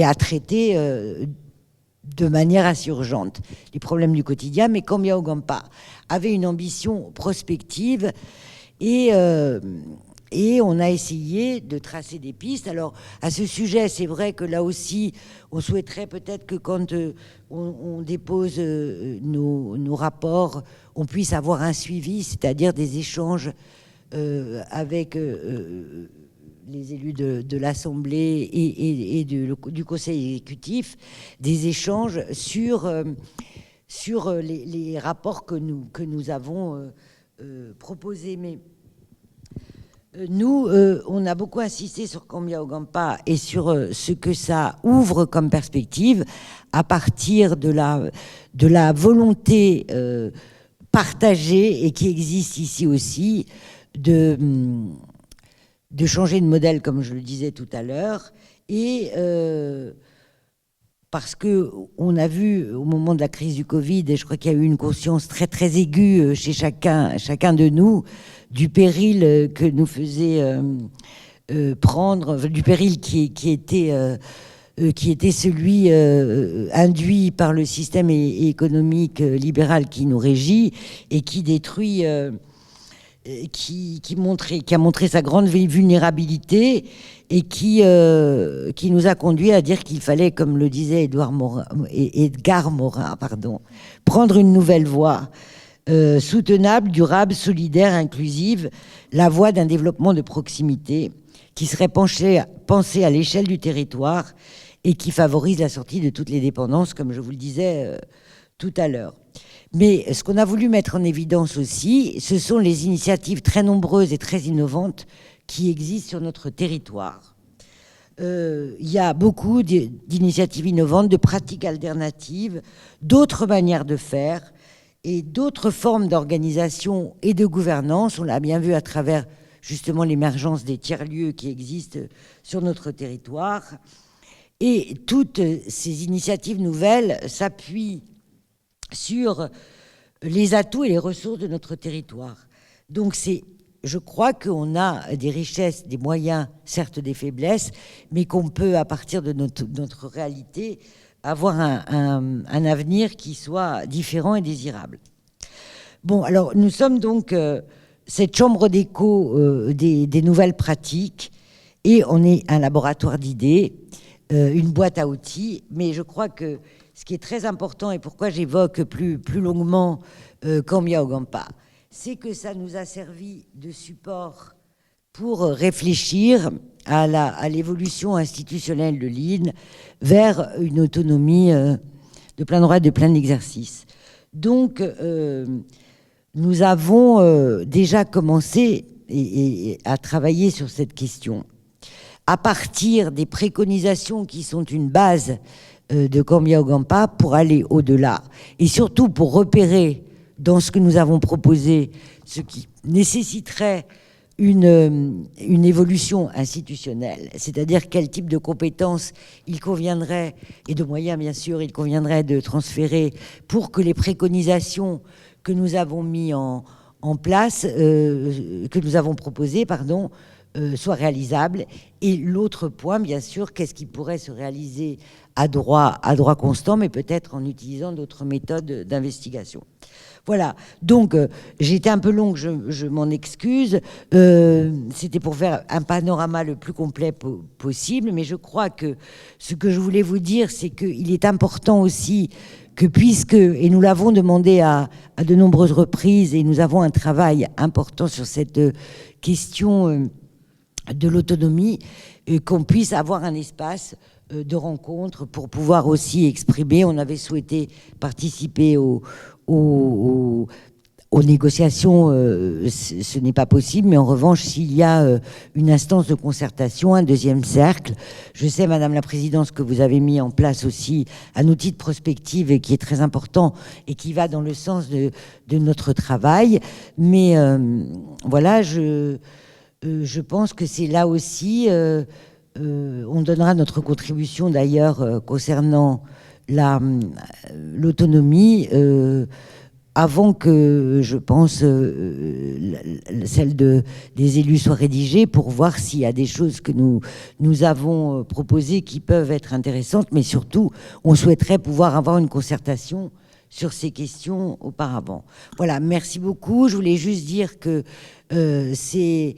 à traiter de manière assez urgente. Les problèmes du quotidien, mais Cormier-Ogampa avait une ambition prospective et on a essayé de tracer des pistes. Alors, à ce sujet, c'est vrai que là aussi, on souhaiterait peut-être que quand on dépose nos rapports, on puisse avoir un suivi, c'est-à-dire des échanges avec les élus de l'Assemblée et du Conseil exécutif, des échanges sur les rapports que nous avons proposés. Mais nous, on a beaucoup insisté sur Cormier-Ogampa et sur ce que ça ouvre comme perspective à partir de la volonté partagée et qui existe ici aussi de changer de modèle, comme je le disais tout à l'heure, et parce qu'on a vu au moment de la crise du Covid, et je crois qu'il y a eu une conscience très très aiguë chez chacun de nous, du péril que nous faisait prendre, du péril qui était celui induit par le système économique libéral qui nous régit et qui détruit... Qui a montré sa grande vulnérabilité et qui nous a conduit à dire qu'il fallait, comme le disait Edgar Morin, prendre une nouvelle voie soutenable, durable, solidaire, inclusive, la voie d'un développement de proximité qui serait pensée à l'échelle du territoire et qui favorise la sortie de toutes les dépendances, comme je vous le disais tout à l'heure. Mais ce qu'on a voulu mettre en évidence aussi, ce sont les initiatives très nombreuses et très innovantes qui existent sur notre territoire. Il y a beaucoup d'initiatives innovantes, de pratiques alternatives, d'autres manières de faire et d'autres formes d'organisation et de gouvernance. On l'a bien vu à travers justement l'émergence des tiers-lieux qui existent sur notre territoire. Et toutes ces initiatives nouvelles s'appuient sur les atouts et les ressources de notre territoire. Donc je crois qu'on a des richesses, des moyens, certes des faiblesses, mais qu'on peut, à partir de notre réalité, avoir un avenir qui soit différent et désirable. Bon, alors nous sommes donc cette chambre d'écho des nouvelles pratiques, et on est un laboratoire d'idées, une boîte à outils, mais je crois que ce qui est très important, et pourquoi j'évoque plus longuement Kambia Ogampa, c'est que ça nous a servi de support pour réfléchir à l'évolution institutionnelle de l'île vers une autonomie de plein droit et de plein exercice. Donc, nous avons déjà commencé à travailler sur cette question à partir des préconisations qui sont une base de Kambia Ogampa pour aller au-delà et surtout pour repérer dans ce que nous avons proposé ce qui nécessiterait une évolution institutionnelle, c'est-à-dire quel type de compétences il conviendrait, et de moyens bien sûr, il conviendrait de transférer pour que les préconisations que nous avons mis en place, que nous avons proposées, pardon, soient réalisables. Et l'autre point, bien sûr, qu'est-ce qui pourrait se réaliser à droit constant, mais peut-être en utilisant d'autres méthodes d'investigation. Voilà, donc j'ai été un peu longue, je m'en excuse. C'était pour faire un panorama le plus complet possible, mais je crois que ce que je voulais vous dire, c'est qu'il est important aussi que puisque, et nous l'avons demandé à de nombreuses reprises, et nous avons un travail important sur cette question de l'autonomie, qu'on puisse avoir un espace de rencontre pour pouvoir aussi exprimer. On avait souhaité participer aux négociations, ce n'est pas possible, mais en revanche, s'il y a une instance de concertation, un deuxième cercle, je sais, Madame la Présidente, que vous avez mis en place aussi un outil de prospective et qui est très important et qui va dans le sens de notre travail, mais voilà, je pense que c'est là aussi, on donnera notre contribution d'ailleurs concernant l'autonomie, avant que, je pense, celle des élus soit rédigée, pour voir s'il y a des choses que nous avons proposées qui peuvent être intéressantes, mais surtout, on souhaiterait pouvoir avoir une concertation sur ces questions auparavant. Voilà, merci beaucoup. Je voulais juste dire que c'est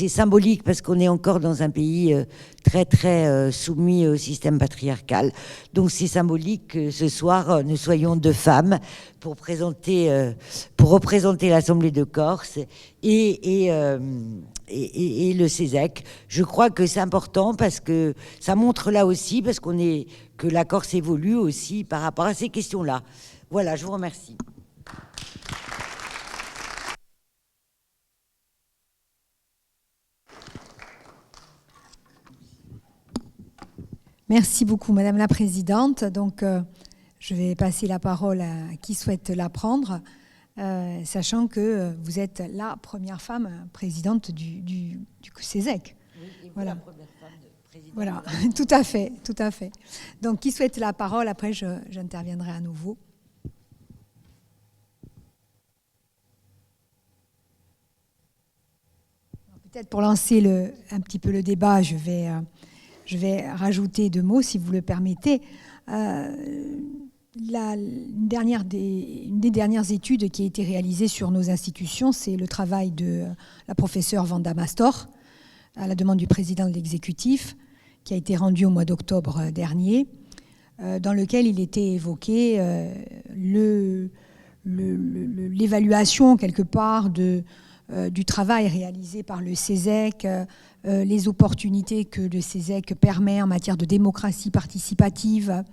symbolique parce qu'on est encore dans un pays très soumis au système patriarcal. Donc c'est symbolique que ce soir nous soyons deux femmes pour représenter l'Assemblée de Corse et le CESEC. Je crois que c'est important parce que ça montre là aussi que la Corse évolue aussi par rapport à ces questions-là. Voilà, je vous remercie. Merci beaucoup, Madame la Présidente. Donc, je vais passer la parole à qui souhaite la prendre, sachant que vous êtes la première femme présidente du CESEC. Oui, voilà. La première femme présidente. Voilà, tout à fait. Donc, qui souhaite la parole? Après, j'interviendrai à nouveau. Peut-être pour lancer un petit peu le débat, je vais rajouter 2 mots, si vous le permettez. Une des dernières études qui a été réalisée sur nos institutions, c'est le travail de la professeure Vanda Mastor, à la demande du président de l'exécutif, qui a été rendu au mois d'octobre dernier, dans lequel il était évoqué l'évaluation, quelque part, du travail réalisé par le CESEC, les opportunités que le CESEC permet en matière de démocratie participative,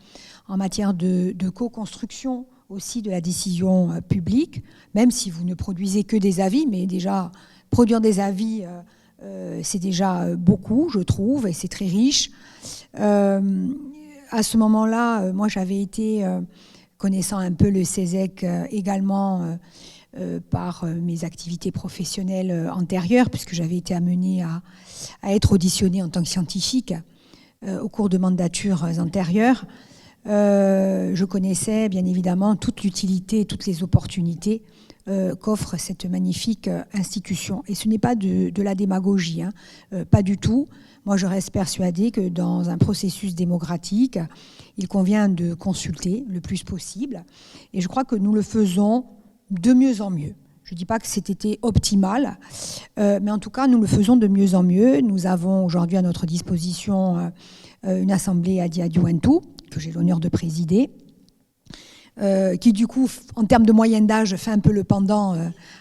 en matière de co-construction aussi de la décision publique, même si vous ne produisez que des avis, mais déjà produire des avis, c'est déjà beaucoup, je trouve, et c'est très riche. À ce moment-là, moi j'avais été, connaissant un peu le CESEC également, par mes activités professionnelles antérieures, puisque j'avais été amenée à être auditionnée en tant que scientifique au cours de mandatures antérieures, je connaissais bien évidemment toute l'utilité et toutes les opportunités qu'offre cette magnifique institution. Et ce n'est pas de la démagogie, hein, pas du tout. Moi, je reste persuadée que dans un processus démocratique, il convient de consulter le plus possible. Et je crois que nous le faisons de mieux en mieux. Je ne dis pas que c'était optimal, mais en tout cas, nous le faisons de mieux en mieux. Nous avons aujourd'hui à notre disposition une assemblée à Diadiouentou, que j'ai l'honneur de présider, qui du coup, en termes de moyenne d'âge, fait un peu le pendant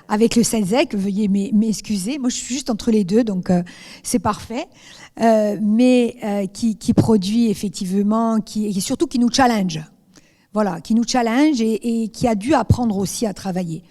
avec le CESEC. Veuillez m'excuser. Moi, je suis juste entre les deux, donc c'est parfait. Mais qui produit effectivement, et surtout qui nous challenge. Voilà, qui nous challenge et qui a dû apprendre aussi à travailler.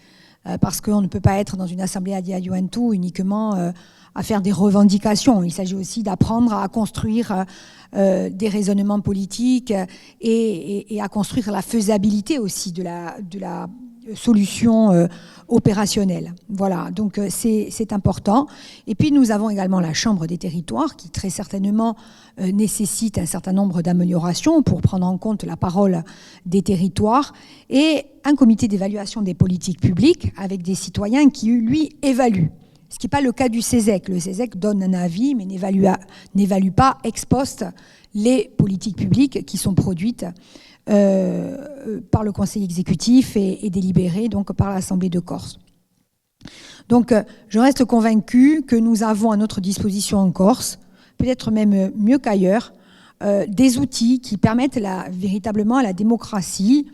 Parce qu'on ne peut pas être dans une assemblée à Diadiouentou uniquement à faire des revendications. Il s'agit aussi d'apprendre à construire des raisonnements politiques et à construire la faisabilité aussi de la solution opérationnelle. Voilà, donc c'est important. Et puis nous avons également la Chambre des territoires qui très certainement nécessite un certain nombre d'améliorations pour prendre en compte la parole des territoires et un comité d'évaluation des politiques publiques avec des citoyens qui, lui, évaluent. Ce qui n'est pas le cas du CESEC. Le CESEC donne un avis, mais n'évalue pas ex post les politiques publiques qui sont produites par le Conseil exécutif et délibérées donc, par l'Assemblée de Corse. Donc, je reste convaincue que nous avons à notre disposition en Corse, peut-être même mieux qu'ailleurs, des outils qui permettent véritablement à la démocratie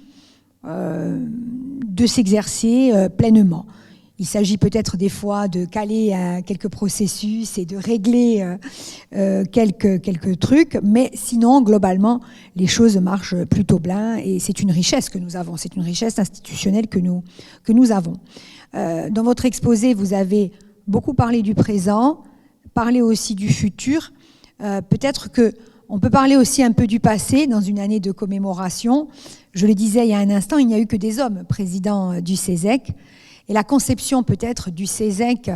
de s'exercer pleinement. Il s'agit peut-être des fois de caler quelques processus et de régler quelques trucs, mais sinon, globalement, les choses marchent plutôt bien et c'est une richesse que nous avons, c'est une richesse institutionnelle que nous avons. Dans votre exposé, vous avez beaucoup parlé du présent, parlé aussi du futur. Peut-être qu'on peut parler aussi un peu du passé dans une année de commémoration. Je le disais il y a un instant, il n'y a eu que des hommes présidents du CESEC. Et la conception peut-être du CESEC,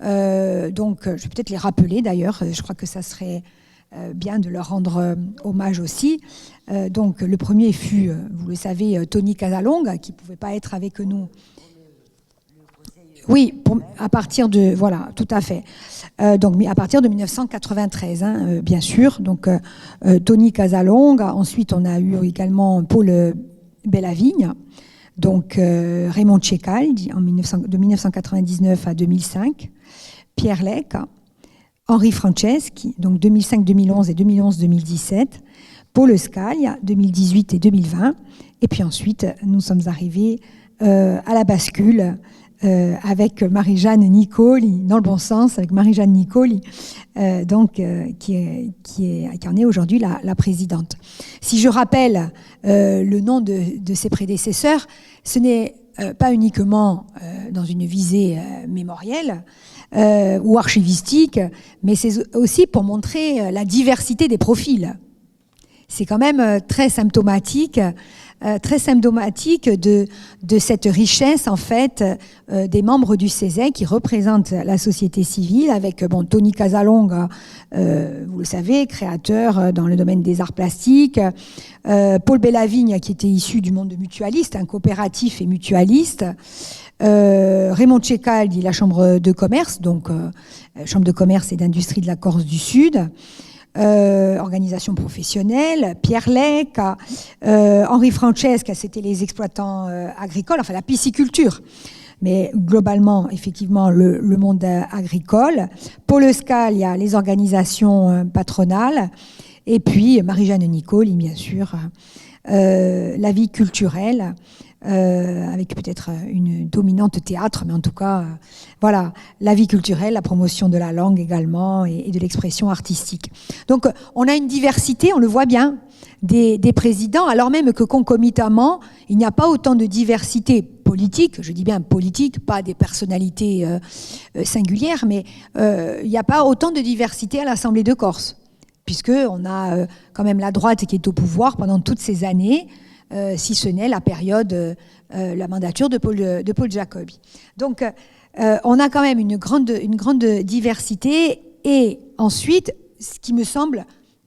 donc je vais peut-être les rappeler d'ailleurs, je crois que ça serait bien de leur rendre hommage aussi. Donc le premier fut, vous le savez, Tony Casalonga, qui ne pouvait pas être avec nous. Oui, à partir de... Voilà, tout à fait. Donc à partir de 1993, hein, bien sûr. Donc Tony Casalonga, ensuite on a eu également Paul Bellavigne, donc Raymond Tchekal, de 1999 à 2005, Pierre Lec, Henri Franceschi, donc 2005-2011 et 2011-2017, Paul Scaglia, 2018 et 2020, et puis ensuite nous sommes arrivés à la bascule avec Marie-Jeanne Nicoli, dans le bon sens, avec Marie-Jeanne Nicoli, qui en est aujourd'hui la présidente. Si je rappelle le nom de ses prédécesseurs, ce n'est pas uniquement dans une visée mémorielle ou archivistique, mais c'est aussi pour montrer la diversité des profils. C'est quand même très symptomatique de cette richesse en fait des membres du CESEC qui représentent la société civile avec Tony Casalonga, vous le savez, créateur dans le domaine des arts plastiques, Paul Bellavigne qui était issu du monde mutualiste, un coopératif et mutualiste, Raymond Tchekal dit la chambre de commerce, donc chambre de commerce et d'industrie de la Corse du Sud. Organisation professionnelle, Pierre Lec, Henri Franceschi, c'était les exploitants agricoles, enfin la pisciculture, mais globalement, effectivement, le monde agricole, Paul Scaglia, les organisations patronales, et puis Marie-Jeanne Nicoli, bien sûr, la vie culturelle, avec peut-être une dominante théâtre, mais en tout cas, voilà, la vie culturelle, la promotion de la langue également et de l'expression artistique. Donc, on a une diversité, on le voit bien, des présidents, alors même que concomitamment, il n'y a pas autant de diversité politique, je dis bien politique, pas des personnalités singulières, mais il n'y a pas autant de diversité à l'Assemblée de Corse, puisqu'on a quand même la droite qui est au pouvoir pendant toutes ces années, si ce n'est la période, la mandature de Paul Jacobi. Donc, on a quand même une grande diversité. Et ensuite, ce qui me semble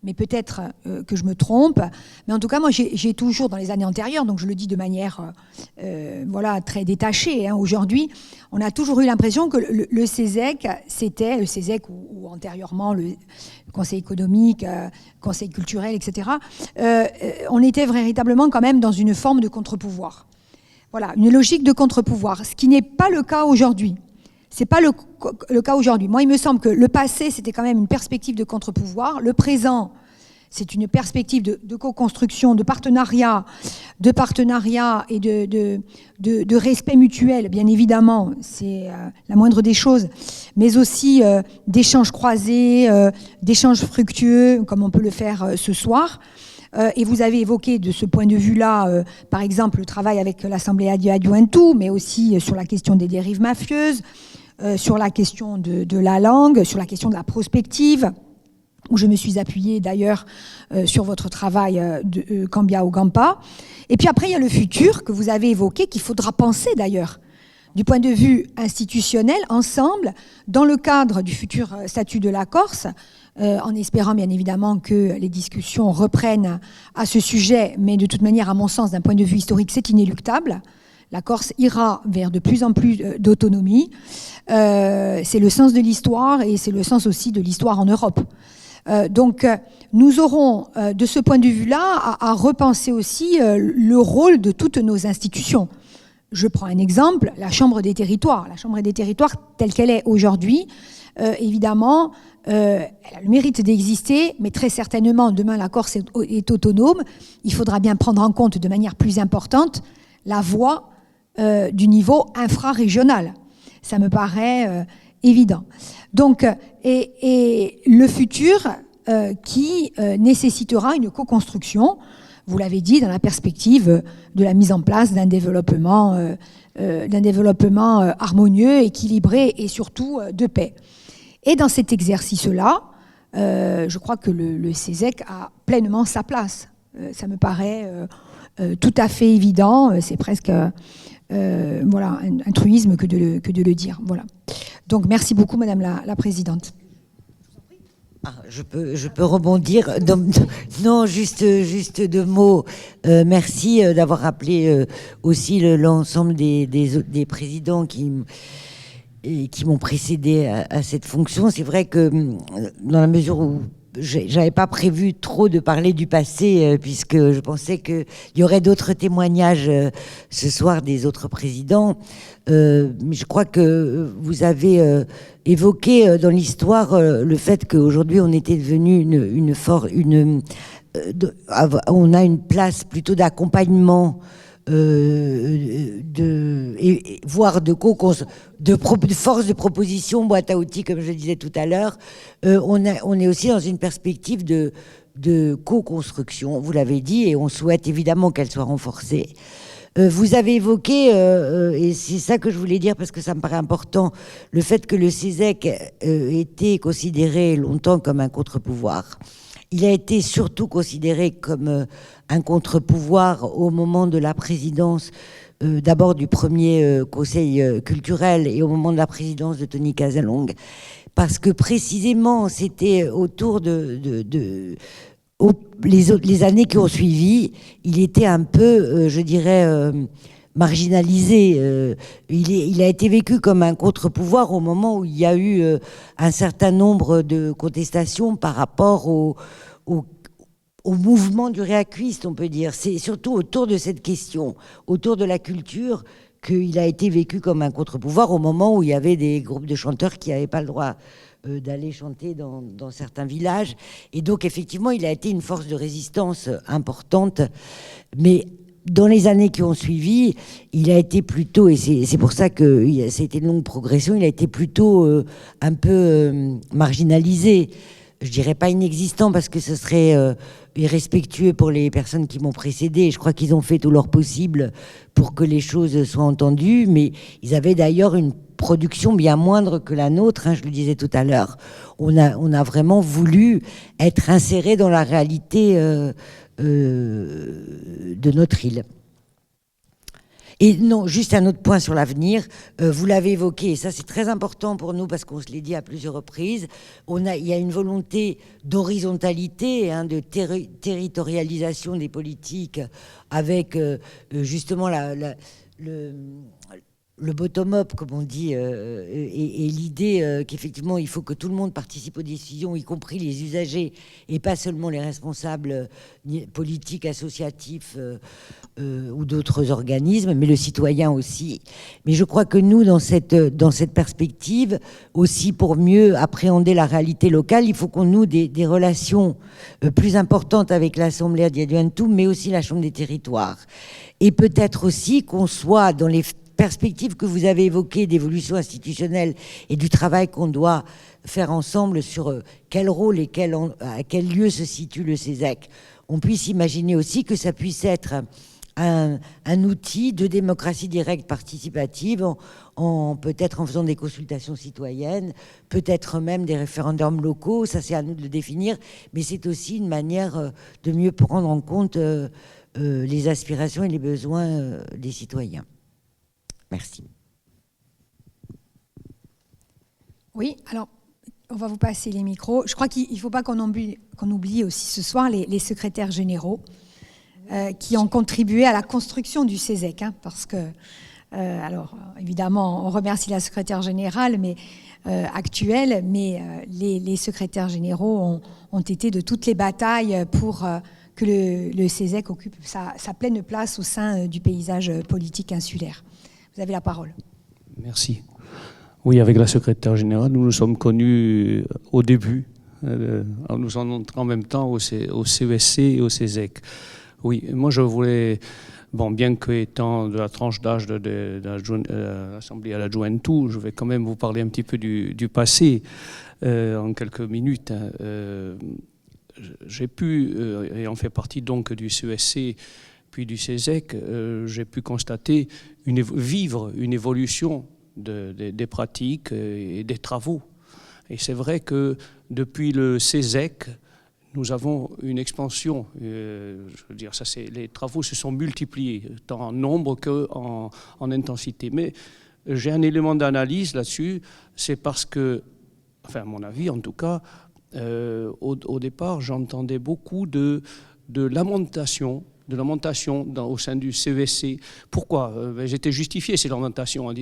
mais peut-être que je me trompe. Mais en tout cas, moi, j'ai toujours, dans les années antérieures, donc je le dis de manière voilà, très détachée, hein, aujourd'hui, on a toujours eu l'impression que le CESEC, c'était le CESEC ou antérieurement le Conseil économique, Conseil culturel, etc. On était véritablement quand même dans une forme de contre-pouvoir. Voilà, une logique de contre-pouvoir, ce qui n'est pas le cas aujourd'hui. C'est pas le cas aujourd'hui. Moi, il me semble que le passé, c'était quand même une perspective de contre-pouvoir. Le présent, c'est une perspective de co-construction, de partenariat et de respect mutuel, bien évidemment. C'est la moindre des choses. Mais aussi d'échanges croisés, d'échanges fructueux, comme on peut le faire ce soir. Et vous avez évoqué de ce point de vue-là, par exemple, le travail avec l'Assemblée Adjuventu, mais aussi sur la question des dérives mafieuses, sur la question de la langue, sur la question de la prospective, où je me suis appuyée d'ailleurs sur votre travail de Cambia Ogampa. Et puis après, il y a le futur que vous avez évoqué, qu'il faudra penser d'ailleurs, du point de vue institutionnel, ensemble, dans le cadre du futur statut de la Corse, en espérant bien évidemment que les discussions reprennent à ce sujet, mais de toute manière, à mon sens, d'un point de vue historique, c'est inéluctable. La Corse ira vers de plus en plus d'autonomie. C'est le sens de l'histoire et c'est le sens aussi de l'histoire en Europe. Donc, nous aurons, de ce point de vue-là, à repenser aussi le rôle de toutes nos institutions. Je prends un exemple, la Chambre des territoires. La Chambre des territoires, telle qu'elle est aujourd'hui, évidemment, elle a le mérite d'exister, mais très certainement, demain, la Corse est autonome. Il faudra bien prendre en compte de manière plus importante la voix du niveau infrarégional. Ça me paraît évident. Donc, et le futur qui nécessitera une co-construction, vous l'avez dit, dans la perspective de la mise en place d'un développement harmonieux, équilibré et surtout de paix. Et dans cet exercice-là, je crois que le CESEC a pleinement sa place. Ça me paraît tout à fait évident. C'est presque voilà, un truisme que de le dire. Voilà. Donc merci beaucoup, Madame la Présidente. Je peux rebondir. Non, juste deux mots. Merci d'avoir rappelé aussi l'ensemble des présidents qui m'ont précédé à cette fonction. C'est vrai que dans la mesure où j'avais pas prévu trop de parler du passé, puisque je pensais qu'il y aurait d'autres témoignages ce soir des autres présidents. Mais je crois que vous avez évoqué dans l'histoire le fait qu'aujourd'hui on était devenu on a une place plutôt d'accompagnement, voire de force de proposition, boîte à outils, comme je le disais tout à l'heure. On est aussi dans une perspective de co-construction, vous l'avez dit, et on souhaite évidemment qu'elle soit renforcée. Vous avez évoqué, et c'est ça que je voulais dire parce que ça me paraît important, le fait que le CESEC était considéré longtemps comme un contre-pouvoir. Il a été surtout considéré comme un contre-pouvoir au moment de la présidence, d'abord du premier conseil culturel et au moment de la présidence de Tony Casalong, parce que précisément c'était autour les années qui ont suivi, il était un peu, je dirais, marginalisé. Il a été vécu comme un contre-pouvoir au moment où il y a eu un certain nombre de contestations par rapport au mouvement du réacquiste, on peut dire. C'est surtout autour de cette question, autour de la culture, qu'il a été vécu comme un contre-pouvoir au moment où il y avait des groupes de chanteurs qui n'avaient pas le droit d'aller chanter dans certains villages. Et donc, effectivement, il a été une force de résistance importante. Mais dans les années qui ont suivi, il a été plutôt, et c'est pour ça que c'était une longue progression, il a été plutôt un peu marginalisé. Je dirais pas inexistant parce que ce serait irrespectueux pour les personnes qui m'ont précédé. Je crois qu'ils ont fait tout leur possible pour que les choses soient entendues, mais ils avaient d'ailleurs une production bien moindre que la nôtre, hein, je le disais tout à l'heure. On a vraiment voulu être inséré dans la réalité de notre île. Et non, juste un autre point sur l'avenir. Vous l'avez évoqué, et ça c'est très important pour nous parce qu'on se l'est dit à plusieurs reprises. Il y a une volonté d'horizontalité, hein, de territorialisation des politiques avec justement le bottom-up, comme on dit, et l'idée qu'effectivement, il faut que tout le monde participe aux décisions, y compris les usagers, et pas seulement les responsables politiques, associatifs ou d'autres organismes, mais le citoyen aussi. Mais je crois que nous, dans cette perspective, aussi pour mieux appréhender la réalité locale, il faut qu'on noue des relations plus importantes avec l'Assemblée Adiaduantou, mais aussi la Chambre des territoires. Et peut-être aussi qu'on soit dans les perspectives que vous avez évoquées d'évolution institutionnelle et du travail qu'on doit faire ensemble sur quel rôle et à quel lieu se situe le CESEC, on puisse imaginer aussi que ça puisse être un outil de démocratie directe participative, peut-être en faisant des consultations citoyennes, peut-être même des référendums locaux, ça c'est à nous de le définir, mais c'est aussi une manière de mieux prendre en compte les aspirations et les besoins des citoyens. Merci. Oui, alors on va vous passer les micros. Je crois qu'il ne faut pas qu'on oublie aussi ce soir les secrétaires généraux qui ont contribué à la construction du CESEC, hein, parce que, alors évidemment, on remercie la secrétaire générale actuelle, mais les secrétaires généraux ont été de toutes les batailles pour que le CESEC occupe sa pleine place au sein du paysage politique insulaire. Vous avez la parole. Merci. Oui, avec la secrétaire générale, nous nous sommes connus au début, nous en entrant en même temps au CESC et au CESEC. Oui, moi je voulais, bon, bien qu'étant de la tranche d'âge de l'Assemblée à la Juventus, je vais quand même vous parler un petit peu du passé en quelques minutes. J'ai pu, ayant fait partie donc du CESC puis du CESEC, j'ai pu constater vivre une évolution des pratiques et des travaux. Et c'est vrai que depuis le CESEC, nous avons une expansion. Je veux dire, les travaux se sont multipliés, tant en nombre qu'en intensité. Mais j'ai un élément d'analyse là-dessus, c'est parce que, enfin à mon avis en tout cas, au départ, j'entendais beaucoup de lamentations au sein du CESC. Pourquoi ? J'étais justifié ces lamentations.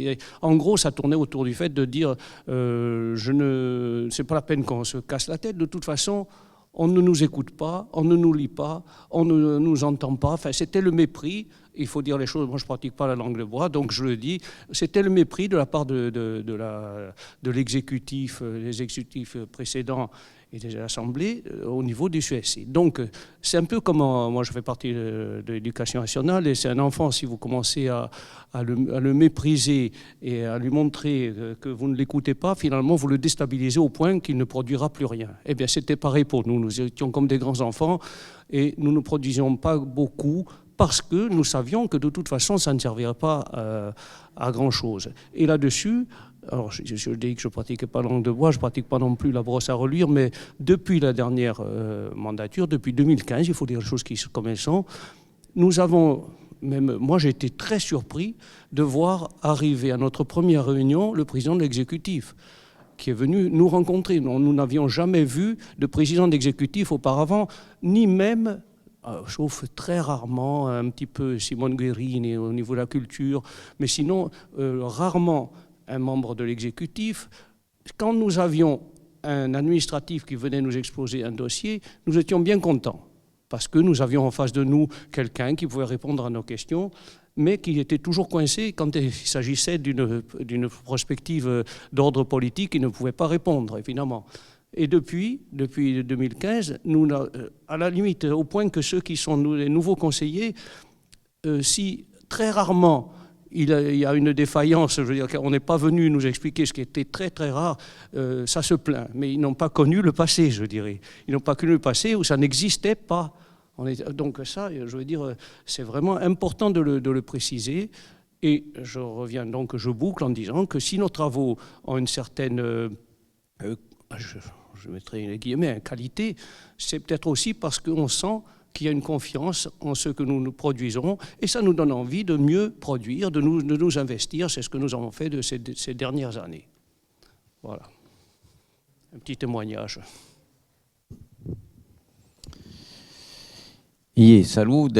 En gros, ça tournait autour du fait de dire c'est pas la peine qu'on se casse la tête, de toute façon, on ne nous écoute pas, on ne nous lit pas, on ne nous entend pas. Enfin, c'était le mépris. Il faut dire les choses, moi je ne pratique pas la langue de bois, donc je le dis, c'était le mépris de la part de l'exécutif, les exécutifs précédents et des assemblées au niveau du CESC. Donc c'est un peu comme, moi je fais partie de l'éducation nationale, et c'est un enfant, si vous commencez à le mépriser et à lui montrer que vous ne l'écoutez pas, finalement vous le déstabilisez au point qu'il ne produira plus rien. Eh bien c'était pareil pour nous, nous étions comme des grands enfants et nous ne produisions pas beaucoup, parce que nous savions que de toute façon, ça ne servirait pas à grand-chose. Et là-dessus, alors je dis que je ne pratiquais pas la langue de bois, je ne pratique pas non plus la brosse à reluire, mais depuis la dernière mandature, depuis 2015, il faut dire les choses comme elles sont, nous avons, même moi j'ai été très surpris de voir arriver à notre première réunion le président de l'exécutif, qui est venu nous rencontrer. Nous n'avions jamais vu de président d'exécutif auparavant, ni même... sauf très rarement, un petit peu Simone Guerini au niveau de la culture, mais sinon, rarement un membre de l'exécutif. Quand nous avions un administratif qui venait nous exposer un dossier, nous étions bien contents, parce que nous avions en face de nous quelqu'un qui pouvait répondre à nos questions, mais qui était toujours coincé quand il s'agissait d'une perspective d'ordre politique, il ne pouvait pas répondre, évidemment. Et depuis 2015, nous, à la limite, au point que ceux qui sont les nouveaux conseillers, si très rarement il y a une défaillance, je veux dire qu'on n'est pas venu nous expliquer, ce qui était très très rare, ça se plaint. Mais ils n'ont pas connu le passé, je dirais. Ils n'ont pas connu le passé où ça n'existait pas. Donc ça, je veux dire, c'est vraiment important de le préciser. Et je reviens donc, je boucle en disant que si nos travaux ont une certaine... je mettrai les guillemets, qualité, c'est peut-être aussi parce qu'on sent qu'il y a une confiance en ce que nous produisons, et ça nous donne envie de mieux produire, de nous investir. C'est ce que nous avons fait de ces dernières années. Voilà. Un petit témoignage. Salute.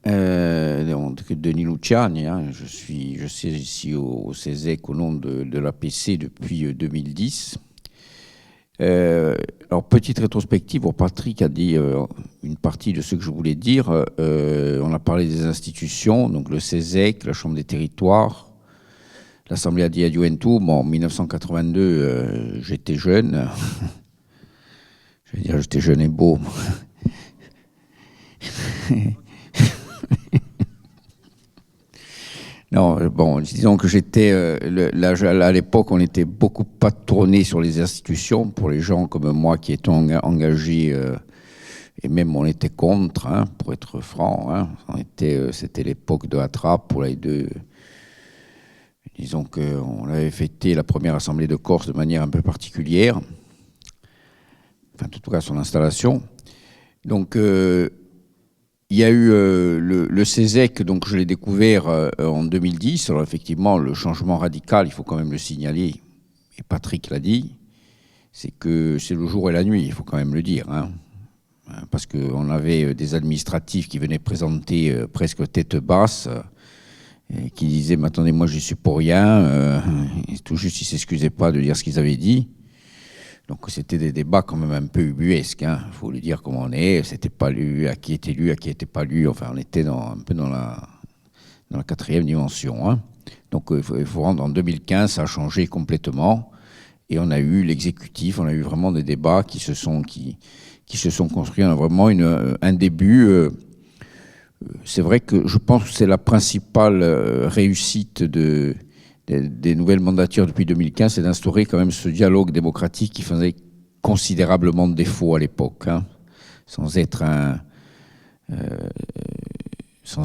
Donc, Denis Luciani, hein, je suis ici au CESEC au nom de l'APC depuis 2010. Alors, petite rétrospective, Patrick a dit une partie de ce que je voulais dire. On a parlé des institutions, donc le CESEC, la Chambre des territoires, l'Assemblée di Juventud. Bon, en 1982, j'étais jeune. Je veux dire, j'étais jeune et beau. Non, bon, disons que j'étais, à l'époque, on était beaucoup pas tourné sur les institutions, pour les gens comme moi qui étaient engagés, et même on était contre, hein, pour être franc, hein, c'était l'époque de Attrape, pour les deux. Disons qu'on avait fêté la première assemblée de Corse de manière un peu particulière, enfin, en tout cas son installation. Donc, il y a eu le CESEC, donc je l'ai découvert en 2010. Alors effectivement, le changement radical, il faut quand même le signaler, et Patrick l'a dit, c'est que c'est le jour et la nuit, il faut quand même le dire. Hein, parce qu'on avait des administratifs qui venaient présenter presque tête basse, qui disaient « Mais attendez, moi je suis pour rien », tout juste ils ne s'excusaient pas de dire ce qu'ils avaient dit. Donc c'était des débats quand même un peu ubuesques, hein. Faut le dire comme on est. C'était pas lu, à qui était lu, à qui était pas lu. Enfin, on était un peu dans la quatrième dimension, hein. Donc il faut rendre en 2015, ça a changé complètement. Et on a eu l'exécutif, on a eu vraiment des débats qui se sont construits. On a vraiment un début. C'est vrai que je pense que c'est la principale réussite des nouvelles mandatures depuis 2015, c'est d'instaurer quand même ce dialogue démocratique qui faisait considérablement défaut à l'époque, hein, sans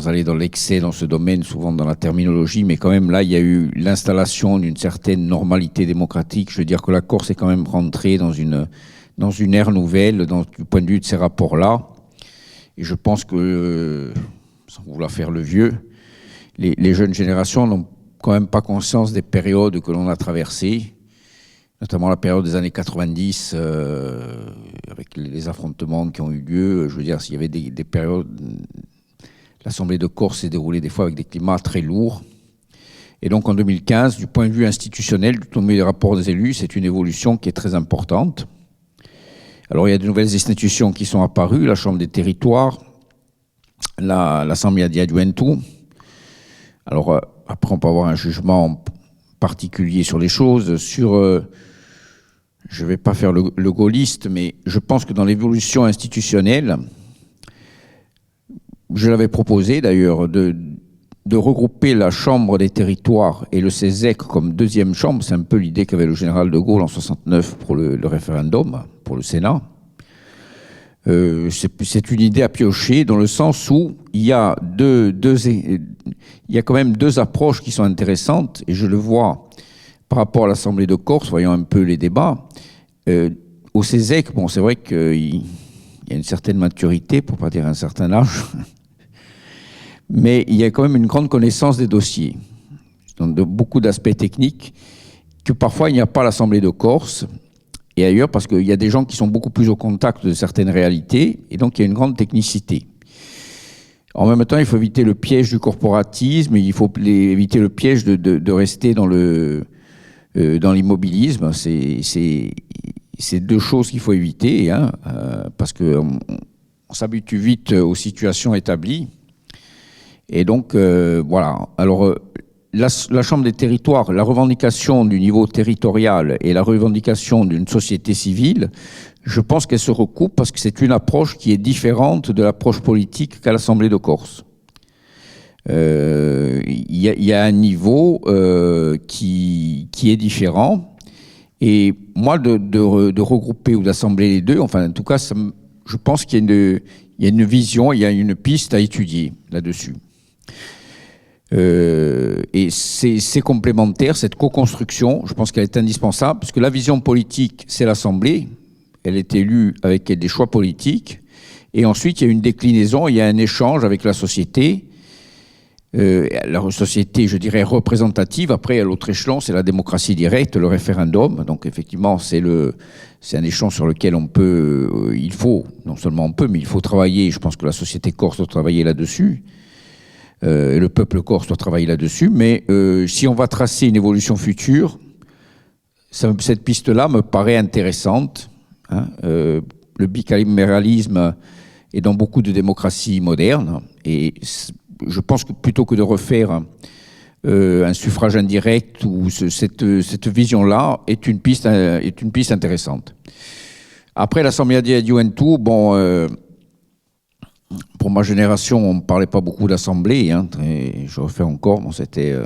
aller dans l'excès dans ce domaine, souvent dans la terminologie, mais quand même là, il y a eu l'installation d'une certaine normalité démocratique. Je veux dire que la Corse est quand même rentrée dans une ère nouvelle du point de vue de ces rapports-là. Et je pense que, sans vouloir faire le vieux, les jeunes générations n'ont quand même pas conscience des périodes que l'on a traversées, notamment la période des années 90, avec les affrontements qui ont eu lieu. Je veux dire, s'il y avait des périodes... L'Assemblée de Corse s'est déroulée des fois avec des climats très lourds. Et donc en 2015, du point de vue institutionnel, du point de vue des rapports des élus, c'est une évolution qui est très importante. Alors il y a de nouvelles institutions qui sont apparues, la Chambre des territoires, l'Assemblée di Juventud. Alors... Après, on peut avoir un jugement particulier sur les choses. Je ne vais pas faire le gaulliste, mais je pense que dans l'évolution institutionnelle, je l'avais proposé d'ailleurs de regrouper la Chambre des territoires et le CESEC comme deuxième chambre. C'est un peu l'idée qu'avait le général de Gaulle en 69 pour le référendum, pour le Sénat. C'est une idée à piocher dans le sens où il y a quand même deux approches qui sont intéressantes, et je le vois par rapport à l'Assemblée de Corse, voyons un peu les débats. Au CESEC, bon, c'est vrai qu'il y a une certaine maturité, pour pas dire un certain âge, mais il y a quand même une grande connaissance des dossiers, donc de beaucoup d'aspects techniques que parfois il n'y a pas à l'Assemblée de Corse et ailleurs, parce qu'il y a des gens qui sont beaucoup plus au contact de certaines réalités, et donc il y a une grande technicité. En même temps, il faut éviter le piège du corporatisme, il faut éviter le piège de rester dans l'immobilisme. C'est deux choses qu'il faut éviter, hein, parce qu'on s'habitue vite aux situations établies. Et donc, voilà. Alors, la Chambre des territoires, la revendication du niveau territorial et la revendication d'une société civile, je pense qu'elles se recoupent parce que c'est une approche qui est différente de l'approche politique qu'à l'Assemblée de Corse. Il y a un niveau qui est différent. Et moi, de regrouper ou d'assembler les deux, enfin, en tout cas, je pense qu'il y a une vision, il y a une piste à étudier là-dessus. Et c'est complémentaire, cette co-construction, je pense qu'elle est indispensable, parce que la vision politique, c'est l'Assemblée, elle est élue avec des choix politiques, Et ensuite, il y a une déclinaison, il y a un échange avec la société. La société, je dirais, représentative. Après, à l'autre échelon, c'est la démocratie directe, le référendum. Donc, effectivement, c'est un échange sur lequel on peut, il faut, non seulement on peut, mais il faut travailler. Je pense que la société corse doit travailler là-dessus. Le peuple corse doit travailler là-dessus. Mais si on va tracer une évolution future, cette piste-là me paraît intéressante. Hein. Le bicaméralisme est dans beaucoup de démocraties modernes. Et je pense que plutôt que de refaire un suffrage indirect, ou cette vision-là est une piste intéressante. Après l'Assemblée de Juventud, bon, pour ma génération, on ne parlait pas beaucoup d'Assemblée. Hein, je refais encore, bon, c'était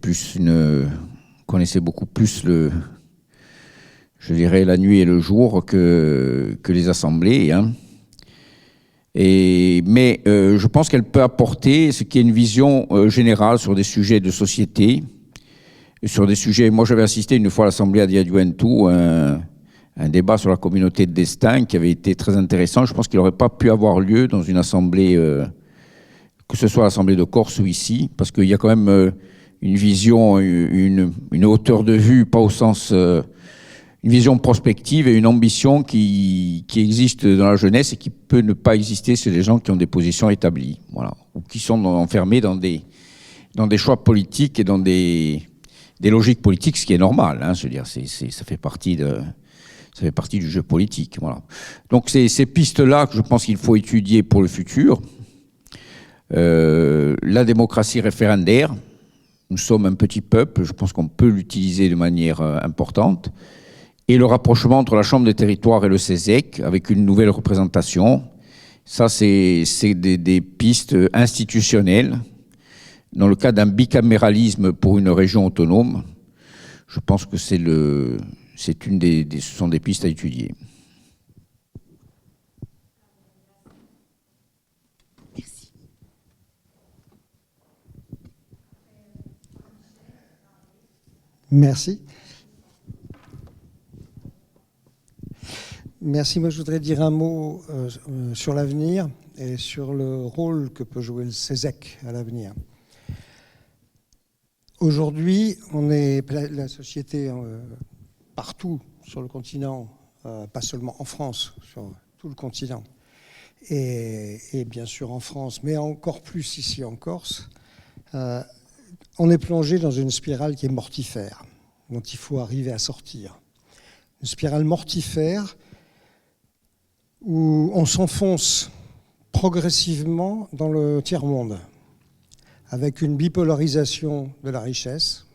plus on connaissait beaucoup plus je dirais, la nuit et le jour que les assemblées. Hein. Mais je pense qu'elle peut apporter ce qui est une vision générale sur des sujets de société, sur des sujets. Moi, j'avais assisté une fois à l'Assemblée de Juventud, un débat sur la communauté de destin qui avait été très intéressant. Je pense qu'il n'aurait pas pu avoir lieu dans une assemblée, que ce soit l'Assemblée de Corse ou ici, parce qu'il y a quand même une vision, une hauteur de vue, pas au sens... une vision prospective et une ambition qui existe dans la jeunesse et qui peut ne pas exister chez les gens qui ont des positions établies, voilà, ou qui sont enfermés dans des choix politiques et dans des logiques politiques, ce qui est normal. Hein, je veux dire, ça fait partie du jeu politique. Voilà. Donc c'est ces pistes-là que je pense qu'il faut étudier pour le futur. La démocratie référendaire, nous sommes un petit peuple, je pense qu'on peut l'utiliser de manière importante. Et le rapprochement entre la Chambre des territoires et le CESEC avec une nouvelle représentation, ça c'est des pistes institutionnelles. Dans le cas d'un bicaméralisme pour une région autonome, je pense que ce sont des pistes à étudier. Merci. Merci. Merci. Moi, je voudrais dire un mot sur l'avenir et sur le rôle que peut jouer le CESEC à l'avenir. Aujourd'hui, la société partout sur le continent, pas seulement en France, sur tout le continent, et bien sûr en France, mais encore plus ici en Corse, on est plongé dans une spirale qui est mortifère, dont il faut arriver à sortir. Une spirale mortifère où on s'enfonce progressivement dans le tiers-monde, avec une bipolarisation de la richesse,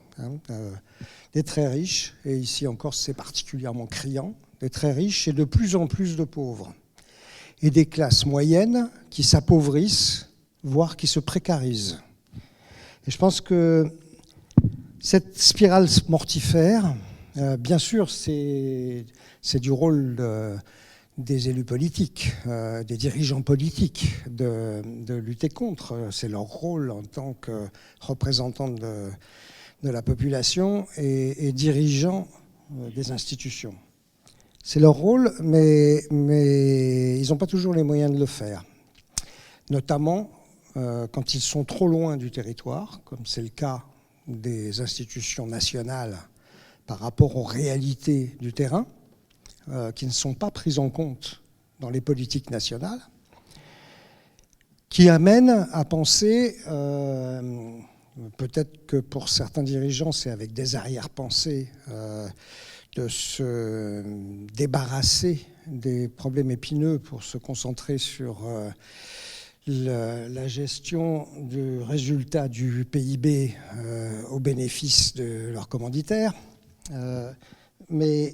des très riches, et ici en Corse c'est particulièrement criant, des très riches et de plus en plus de pauvres, et des classes moyennes qui s'appauvrissent, voire qui se précarisent. Et je pense que cette spirale mortifère, bien sûr, c'est du rôle des élus politiques, des dirigeants politiques, de lutter contre. C'est leur rôle en tant que représentants de la population et dirigeants des institutions. C'est leur rôle, mais ils n'ont pas toujours les moyens de le faire. Notamment quand ils sont trop loin du territoire, comme c'est le cas des institutions nationales par rapport aux réalités du terrain, qui ne sont pas prises en compte dans les politiques nationales, qui amènent à penser, peut-être que pour certains dirigeants, c'est avec des arrière-pensées, de se débarrasser des problèmes épineux pour se concentrer sur la gestion du résultat du PIB au bénéfice de leurs commanditaires. Mais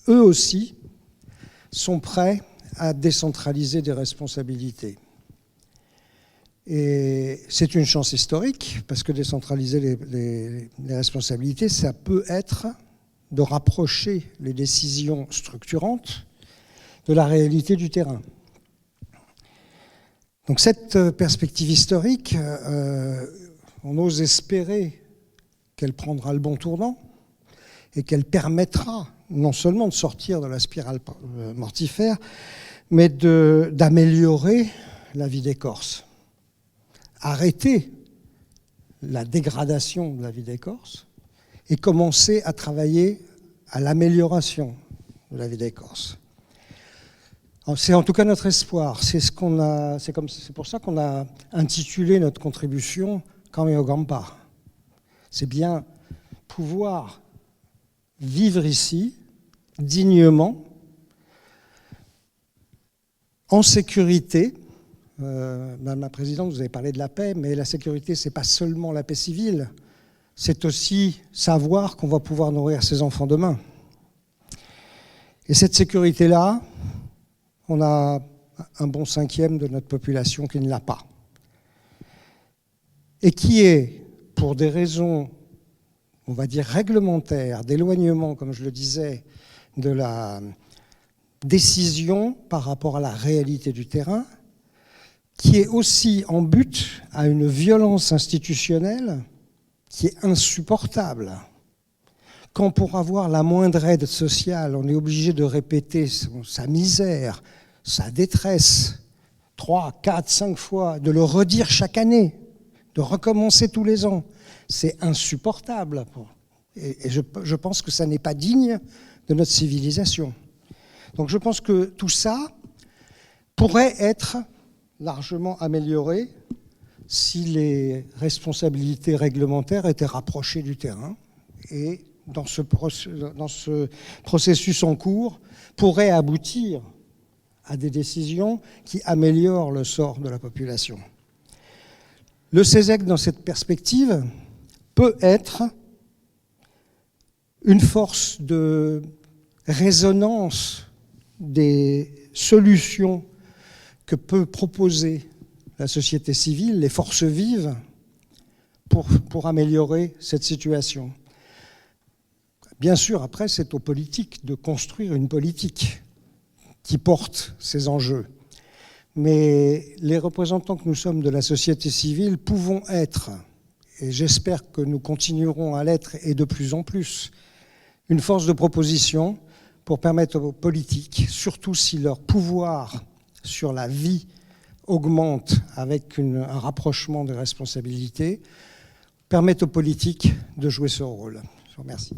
eux aussi sont prêts à décentraliser des responsabilités. Et c'est une chance historique, parce que décentraliser les responsabilités, ça peut être de rapprocher les décisions structurantes de la réalité du terrain. Donc cette perspective historique, on ose espérer qu'elle prendra le bon tournant et qu'elle permettra non seulement de sortir de la spirale mortifère, mais d'améliorer la vie des Corses. Arrêter la dégradation de la vie des Corses et commencer à travailler à l'amélioration de la vie des Corses. C'est en tout cas notre espoir. C'est pour ça qu'on a intitulé notre contribution Kami Gampa. C'est bien pouvoir vivre ici dignement, en sécurité. Madame la Présidente, vous avez parlé de la paix, mais la sécurité, ce n'est pas seulement la paix civile, c'est aussi savoir qu'on va pouvoir nourrir ses enfants demain. Et cette sécurité-là, on a un bon 5e de notre population qui ne l'a pas. Et qui est, pour des raisons, on va dire réglementaires, d'éloignement, comme je le disais, de la décision par rapport à la réalité du terrain, qui est aussi en but à une violence institutionnelle qui est insupportable. Quand pour avoir la moindre aide sociale, on est obligé de répéter sa misère, sa détresse, 3, 4, 5 fois, de le redire chaque année, de recommencer tous les ans, c'est insupportable. Et je pense que ça n'est pas digne de notre civilisation. Donc je pense que tout ça pourrait être largement amélioré si les responsabilités réglementaires étaient rapprochées du terrain et dans ce processus en cours pourrait aboutir à des décisions qui améliorent le sort de la population. Le CESEC, dans cette perspective, peut être une force de résonance des solutions que peut proposer la société civile, les forces vives, pour améliorer cette situation. Bien sûr, après, c'est aux politiques de construire une politique qui porte ces enjeux. Mais les représentants que nous sommes de la société civile pouvons être, et j'espère que nous continuerons à l'être et de plus en plus, une force de proposition pour permettre aux politiques, surtout si leur pouvoir sur la vie augmente avec un rapprochement de responsabilités, permettre aux politiques de jouer ce rôle. Je vous remercie.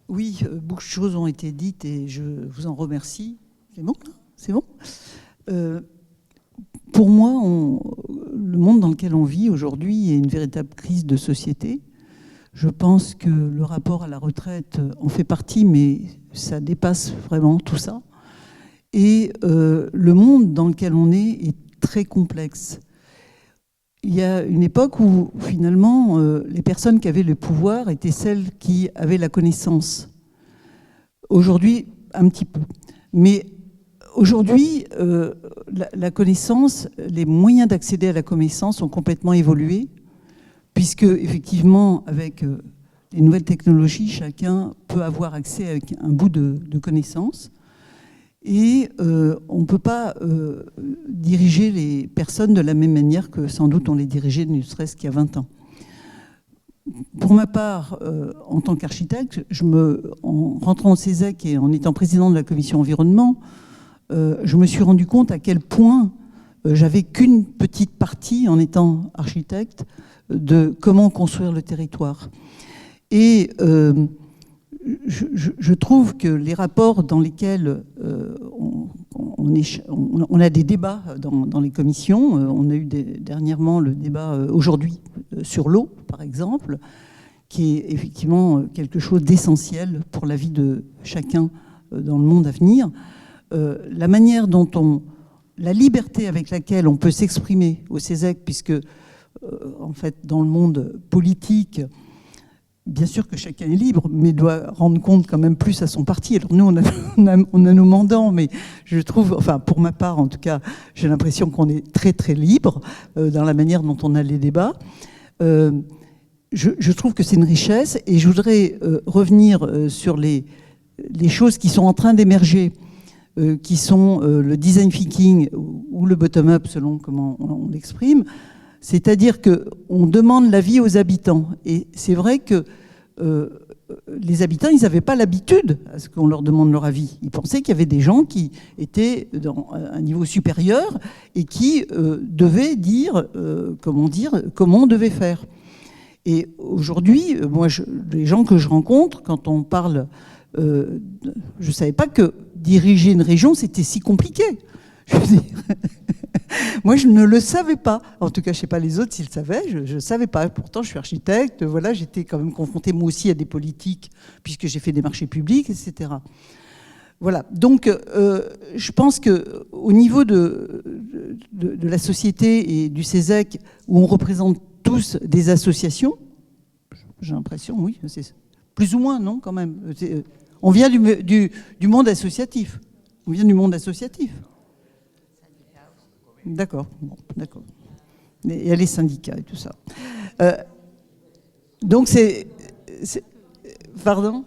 Oui, beaucoup de choses ont été dites et je vous en remercie. C'est bon, là ? C'est bon ? Pour moi, le monde dans lequel on vit aujourd'hui est une véritable crise de société. Je pense que le rapport à la retraite en fait partie, mais ça dépasse vraiment tout ça. Et le monde dans lequel on est très complexe. Il y a une époque où, finalement, les personnes qui avaient le pouvoir étaient celles qui avaient la connaissance. Aujourd'hui, un petit peu. Mais aujourd'hui, la connaissance, les moyens d'accéder à la connaissance ont complètement évolué, puisque, effectivement, avec les nouvelles technologies, chacun peut avoir accès avec un bout de connaissance. Et on ne peut pas diriger les personnes de la même manière que sans doute on les dirigeait ne serait-ce qu'il y a 20 ans. Pour ma part, en tant qu'architecte, en rentrant au CESEC et en étant président de la commission environnement, je me suis rendu compte à quel point j'avais qu'une petite partie, en étant architecte, de comment construire le territoire. Et je trouve que les rapports dans lesquels on a des débats dans les commissions, on a eu dernièrement le débat aujourd'hui sur l'eau, par exemple, qui est effectivement quelque chose d'essentiel pour la vie de chacun dans le monde à venir. La manière dont la liberté avec laquelle on peut s'exprimer au CESEC, puisque en fait dans le monde politique, bien sûr que chacun est libre, mais doit rendre compte quand même plus à son parti. Alors nous, on a nos mandants, mais je trouve, enfin pour ma part en tout cas, j'ai l'impression qu'on est très très libre dans la manière dont on a les débats. Je trouve que c'est une richesse et je voudrais revenir sur les choses qui sont en train d'émerger, qui sont le design thinking ou le bottom-up, selon comment on l'exprime, c'est-à-dire qu'on demande l'avis aux habitants. Et c'est vrai que les habitants, ils n'avaient pas l'habitude à ce qu'on leur demande leur avis. Ils pensaient qu'il y avait des gens qui étaient dans un niveau supérieur et qui devaient dire comment on devait faire. Et aujourd'hui, moi, les gens que je rencontre, quand on parle, je ne savais pas que diriger une région, c'était si compliqué. Je veux dire, moi, je ne le savais pas. En tout cas, je ne sais pas les autres s'ils le savaient. Je ne savais pas. Pourtant, je suis architecte. Voilà, j'étais quand même confrontée, moi aussi, à des politiques, puisque j'ai fait des marchés publics, etc. Voilà. Donc, je pense qu'au niveau de la société et du CESEC, où on représente tous des associations, j'ai l'impression, oui, c'est plus ou moins, non, quand même. On vient du monde associatif. On vient du monde associatif. D'accord, bon, d'accord. Il y a les syndicats et tout ça. Donc c'est... Pardon ?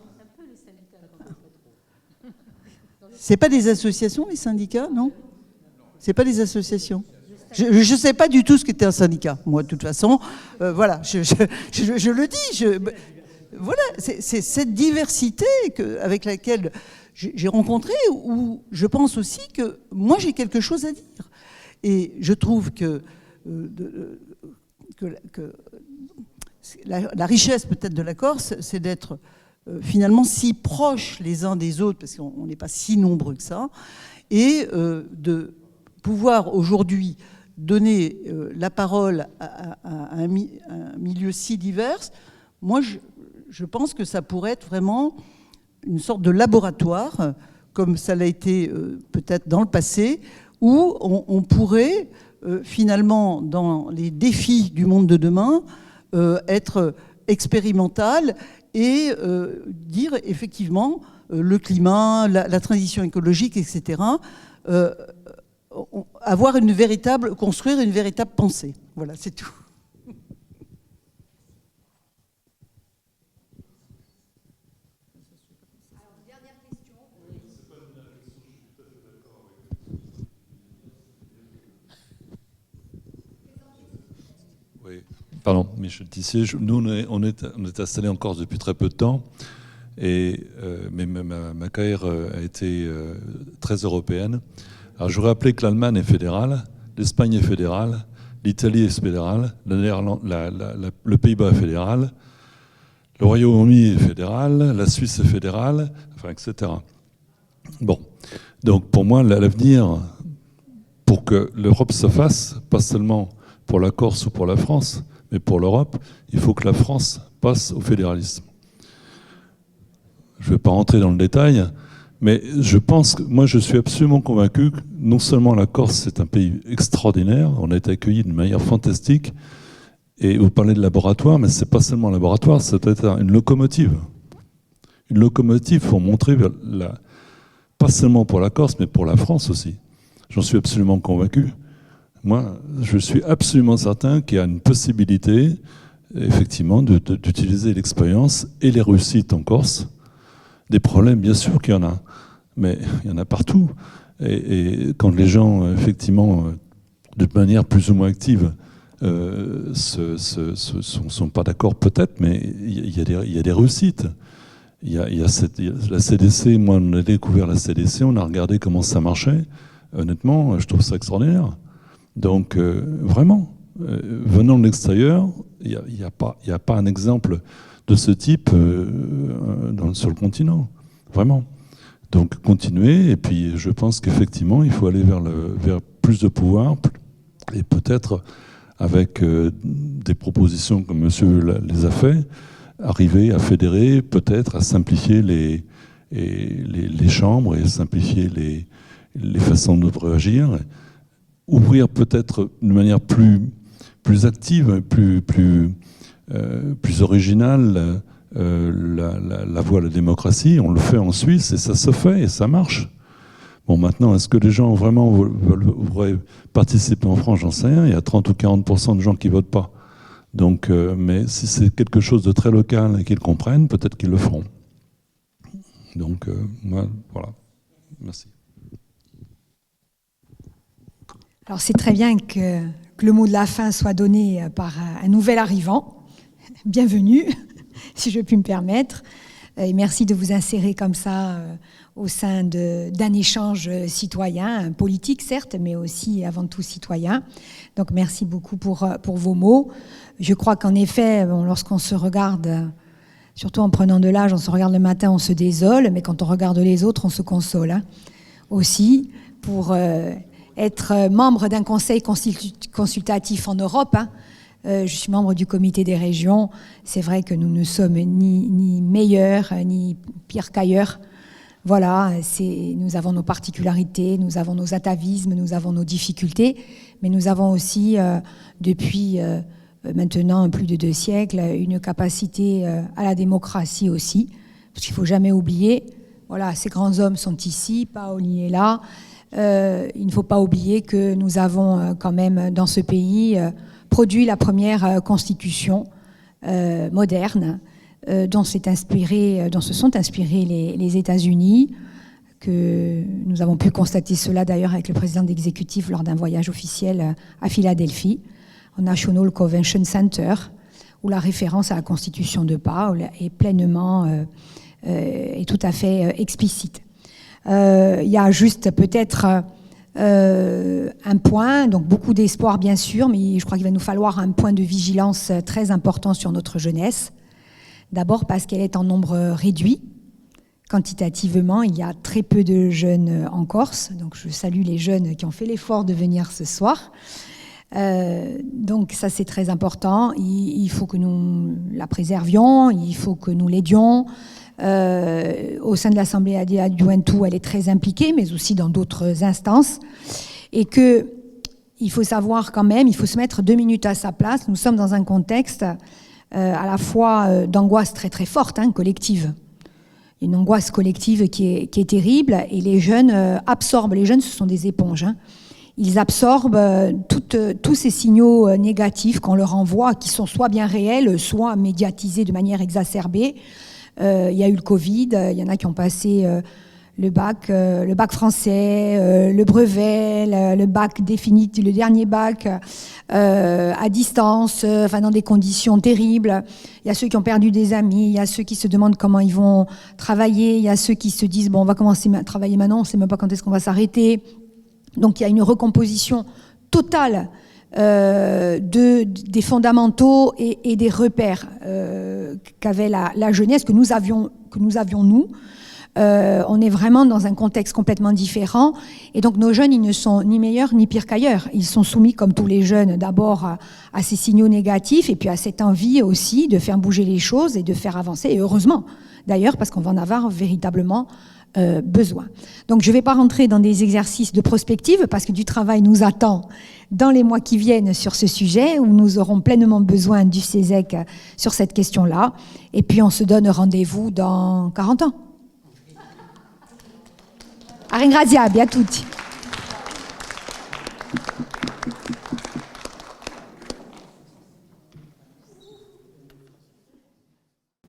C'est pas des associations, les syndicats, non ? C'est pas des associations. Je ne sais pas du tout ce qu'était un syndicat. Moi, de toute façon, voilà, je le dis. Voilà, c'est cette diversité avec laquelle j'ai rencontré, où je pense aussi que moi, j'ai quelque chose à dire. Et je trouve que la richesse peut-être de la Corse, c'est d'être finalement si proches les uns des autres, parce qu'on n'est pas si nombreux que ça, et de pouvoir aujourd'hui donner la parole à un milieu si divers. Moi, je pense que ça pourrait être vraiment une sorte de laboratoire, comme ça l'a été peut-être dans le passé, où on pourrait finalement, dans les défis du monde de demain, être expérimental et dire effectivement le climat, la transition écologique, etc., construire une véritable pensée. Voilà, c'est tout. Oui, pardon, Michel Tissier. Nous, on est installés en Corse depuis très peu de temps, mais ma carrière a été très européenne. Alors, je voudrais rappeler que l'Allemagne est fédérale, l'Espagne est fédérale, l'Italie est fédérale, le Pays-Bas est fédéral, le Royaume-Uni est fédéral, la Suisse est fédérale, enfin, etc. Bon, donc pour moi, l'avenir, pour que l'Europe se fasse, pas seulement pour la Corse ou pour la France, mais pour l'Europe, il faut que la France passe au fédéralisme. Je ne vais pas rentrer dans le détail, mais je pense que moi je suis absolument convaincu que non seulement la Corse c'est un pays extraordinaire, on a été accueillis d'une manière fantastique, et vous parlez de laboratoire, mais ce n'est pas seulement un laboratoire, c'est peut-être une locomotive. Une locomotive pour montrer, pas seulement pour la Corse, mais pour la France aussi. J'en suis absolument convaincu. Moi, je suis absolument certain qu'il y a une possibilité, effectivement, d'utiliser l'expérience et les réussites en Corse. Des problèmes, bien sûr qu'il y en a, mais il y en a partout. Et quand les gens, effectivement, de manière plus ou moins active, sont pas d'accord peut-être, mais il y a des réussites. Il y a la CDC, moi on a découvert la CDC, on a regardé comment ça marchait. Honnêtement, je trouve ça extraordinaire. Donc vraiment, venant de l'extérieur, il n'y a pas un exemple de ce type sur le continent, vraiment. Donc continuer, et puis je pense qu'effectivement il faut aller vers plus de pouvoir, et peut-être avec des propositions comme monsieur les a fait, arriver à fédérer, peut-être à simplifier les chambres et simplifier les façons de réagir, ouvrir peut-être d'une manière plus active, plus originale la voie à la démocratie. On le fait en Suisse et ça se fait et ça marche. Bon, maintenant, est-ce que les gens vraiment voudraient participer en France? J'en sais rien. Il y a 30 ou 40% de gens qui ne votent pas. Donc, mais si c'est quelque chose de très local et qu'ils comprennent, peut-être qu'ils le feront. Donc, moi, voilà. Merci. Alors c'est très bien que le mot de la fin soit donné par un nouvel arrivant. Bienvenue, si je puis me permettre. Et merci de vous insérer comme ça au sein d'un échange citoyen, politique certes, mais aussi avant tout citoyen. Donc merci beaucoup pour vos mots. Je crois qu'en effet, lorsqu'on se regarde, surtout en prenant de l'âge, on se regarde le matin, on se désole, mais quand on regarde les autres, on se console aussi pour être membre d'un conseil consultatif en Europe. Je suis membre du comité des régions. C'est vrai que nous ne sommes ni meilleurs, ni pires qu'ailleurs. Voilà, nous avons nos particularités, nous avons nos atavismes, nous avons nos difficultés, mais nous avons aussi, depuis maintenant plus de 2 siècles, une capacité à la démocratie aussi, parce qu'il ne faut jamais oublier, voilà, ces grands hommes sont ici, Paoli est là. Il ne faut pas oublier que nous avons quand même dans ce pays produit la première constitution moderne dont se sont inspirés les États-Unis, que nous avons pu constater cela d'ailleurs avec le président de l'exécutif lors d'un voyage officiel à Philadelphie, au National Convention Center, où la référence à la constitution de Paul est pleinement et tout à fait explicite. Il y a juste peut-être un point, donc beaucoup d'espoir bien sûr, mais je crois qu'il va nous falloir un point de vigilance très important sur notre jeunesse. D'abord parce qu'elle est en nombre réduit. Quantitativement, il y a très peu de jeunes en Corse, donc je salue les jeunes qui ont fait l'effort de venir ce soir. Donc ça c'est très important, il faut que nous la préservions, il faut que nous l'aidions. Au sein de l'Assemblée Adjuventu, elle est très impliquée, mais aussi dans d'autres instances. Et qu'il faut savoir quand même, il faut se mettre 2 minutes à sa place. Nous sommes dans un contexte à la fois d'angoisse très très forte, collective. Une angoisse collective qui est terrible, et les jeunes absorbent. Les jeunes, ce sont des éponges. Ils absorbent tous ces signaux négatifs qu'on leur envoie, qui sont soit bien réels, soit médiatisés de manière exacerbée. Il y a eu le Covid, il y en a qui ont passé le bac français, le brevet, le bac définitif, le dernier bac à distance, dans des conditions terribles. Il y a ceux qui ont perdu des amis, il y a ceux qui se demandent comment ils vont travailler, il y a ceux qui se disent bon, on va commencer à travailler maintenant, on ne sait même pas quand est-ce qu'on va s'arrêter. Donc il y a une recomposition totale des fondamentaux et des repères qu'avait la jeunesse, que nous avions nous. On est vraiment dans un contexte complètement différent, et donc nos jeunes, ils ne sont ni meilleurs ni pires qu'ailleurs. Ils sont soumis, comme tous les jeunes, d'abord à ces signaux négatifs, et puis à cette envie aussi de faire bouger les choses et de faire avancer, et heureusement d'ailleurs, parce qu'on va en avoir véritablement besoin. Donc je ne vais pas rentrer dans des exercices de prospective, parce que du travail nous attend dans les mois qui viennent sur ce sujet, où nous aurons pleinement besoin du CESEC sur cette question-là, et puis on se donne rendez-vous dans 40 ans. A ringraziarvi a tutti.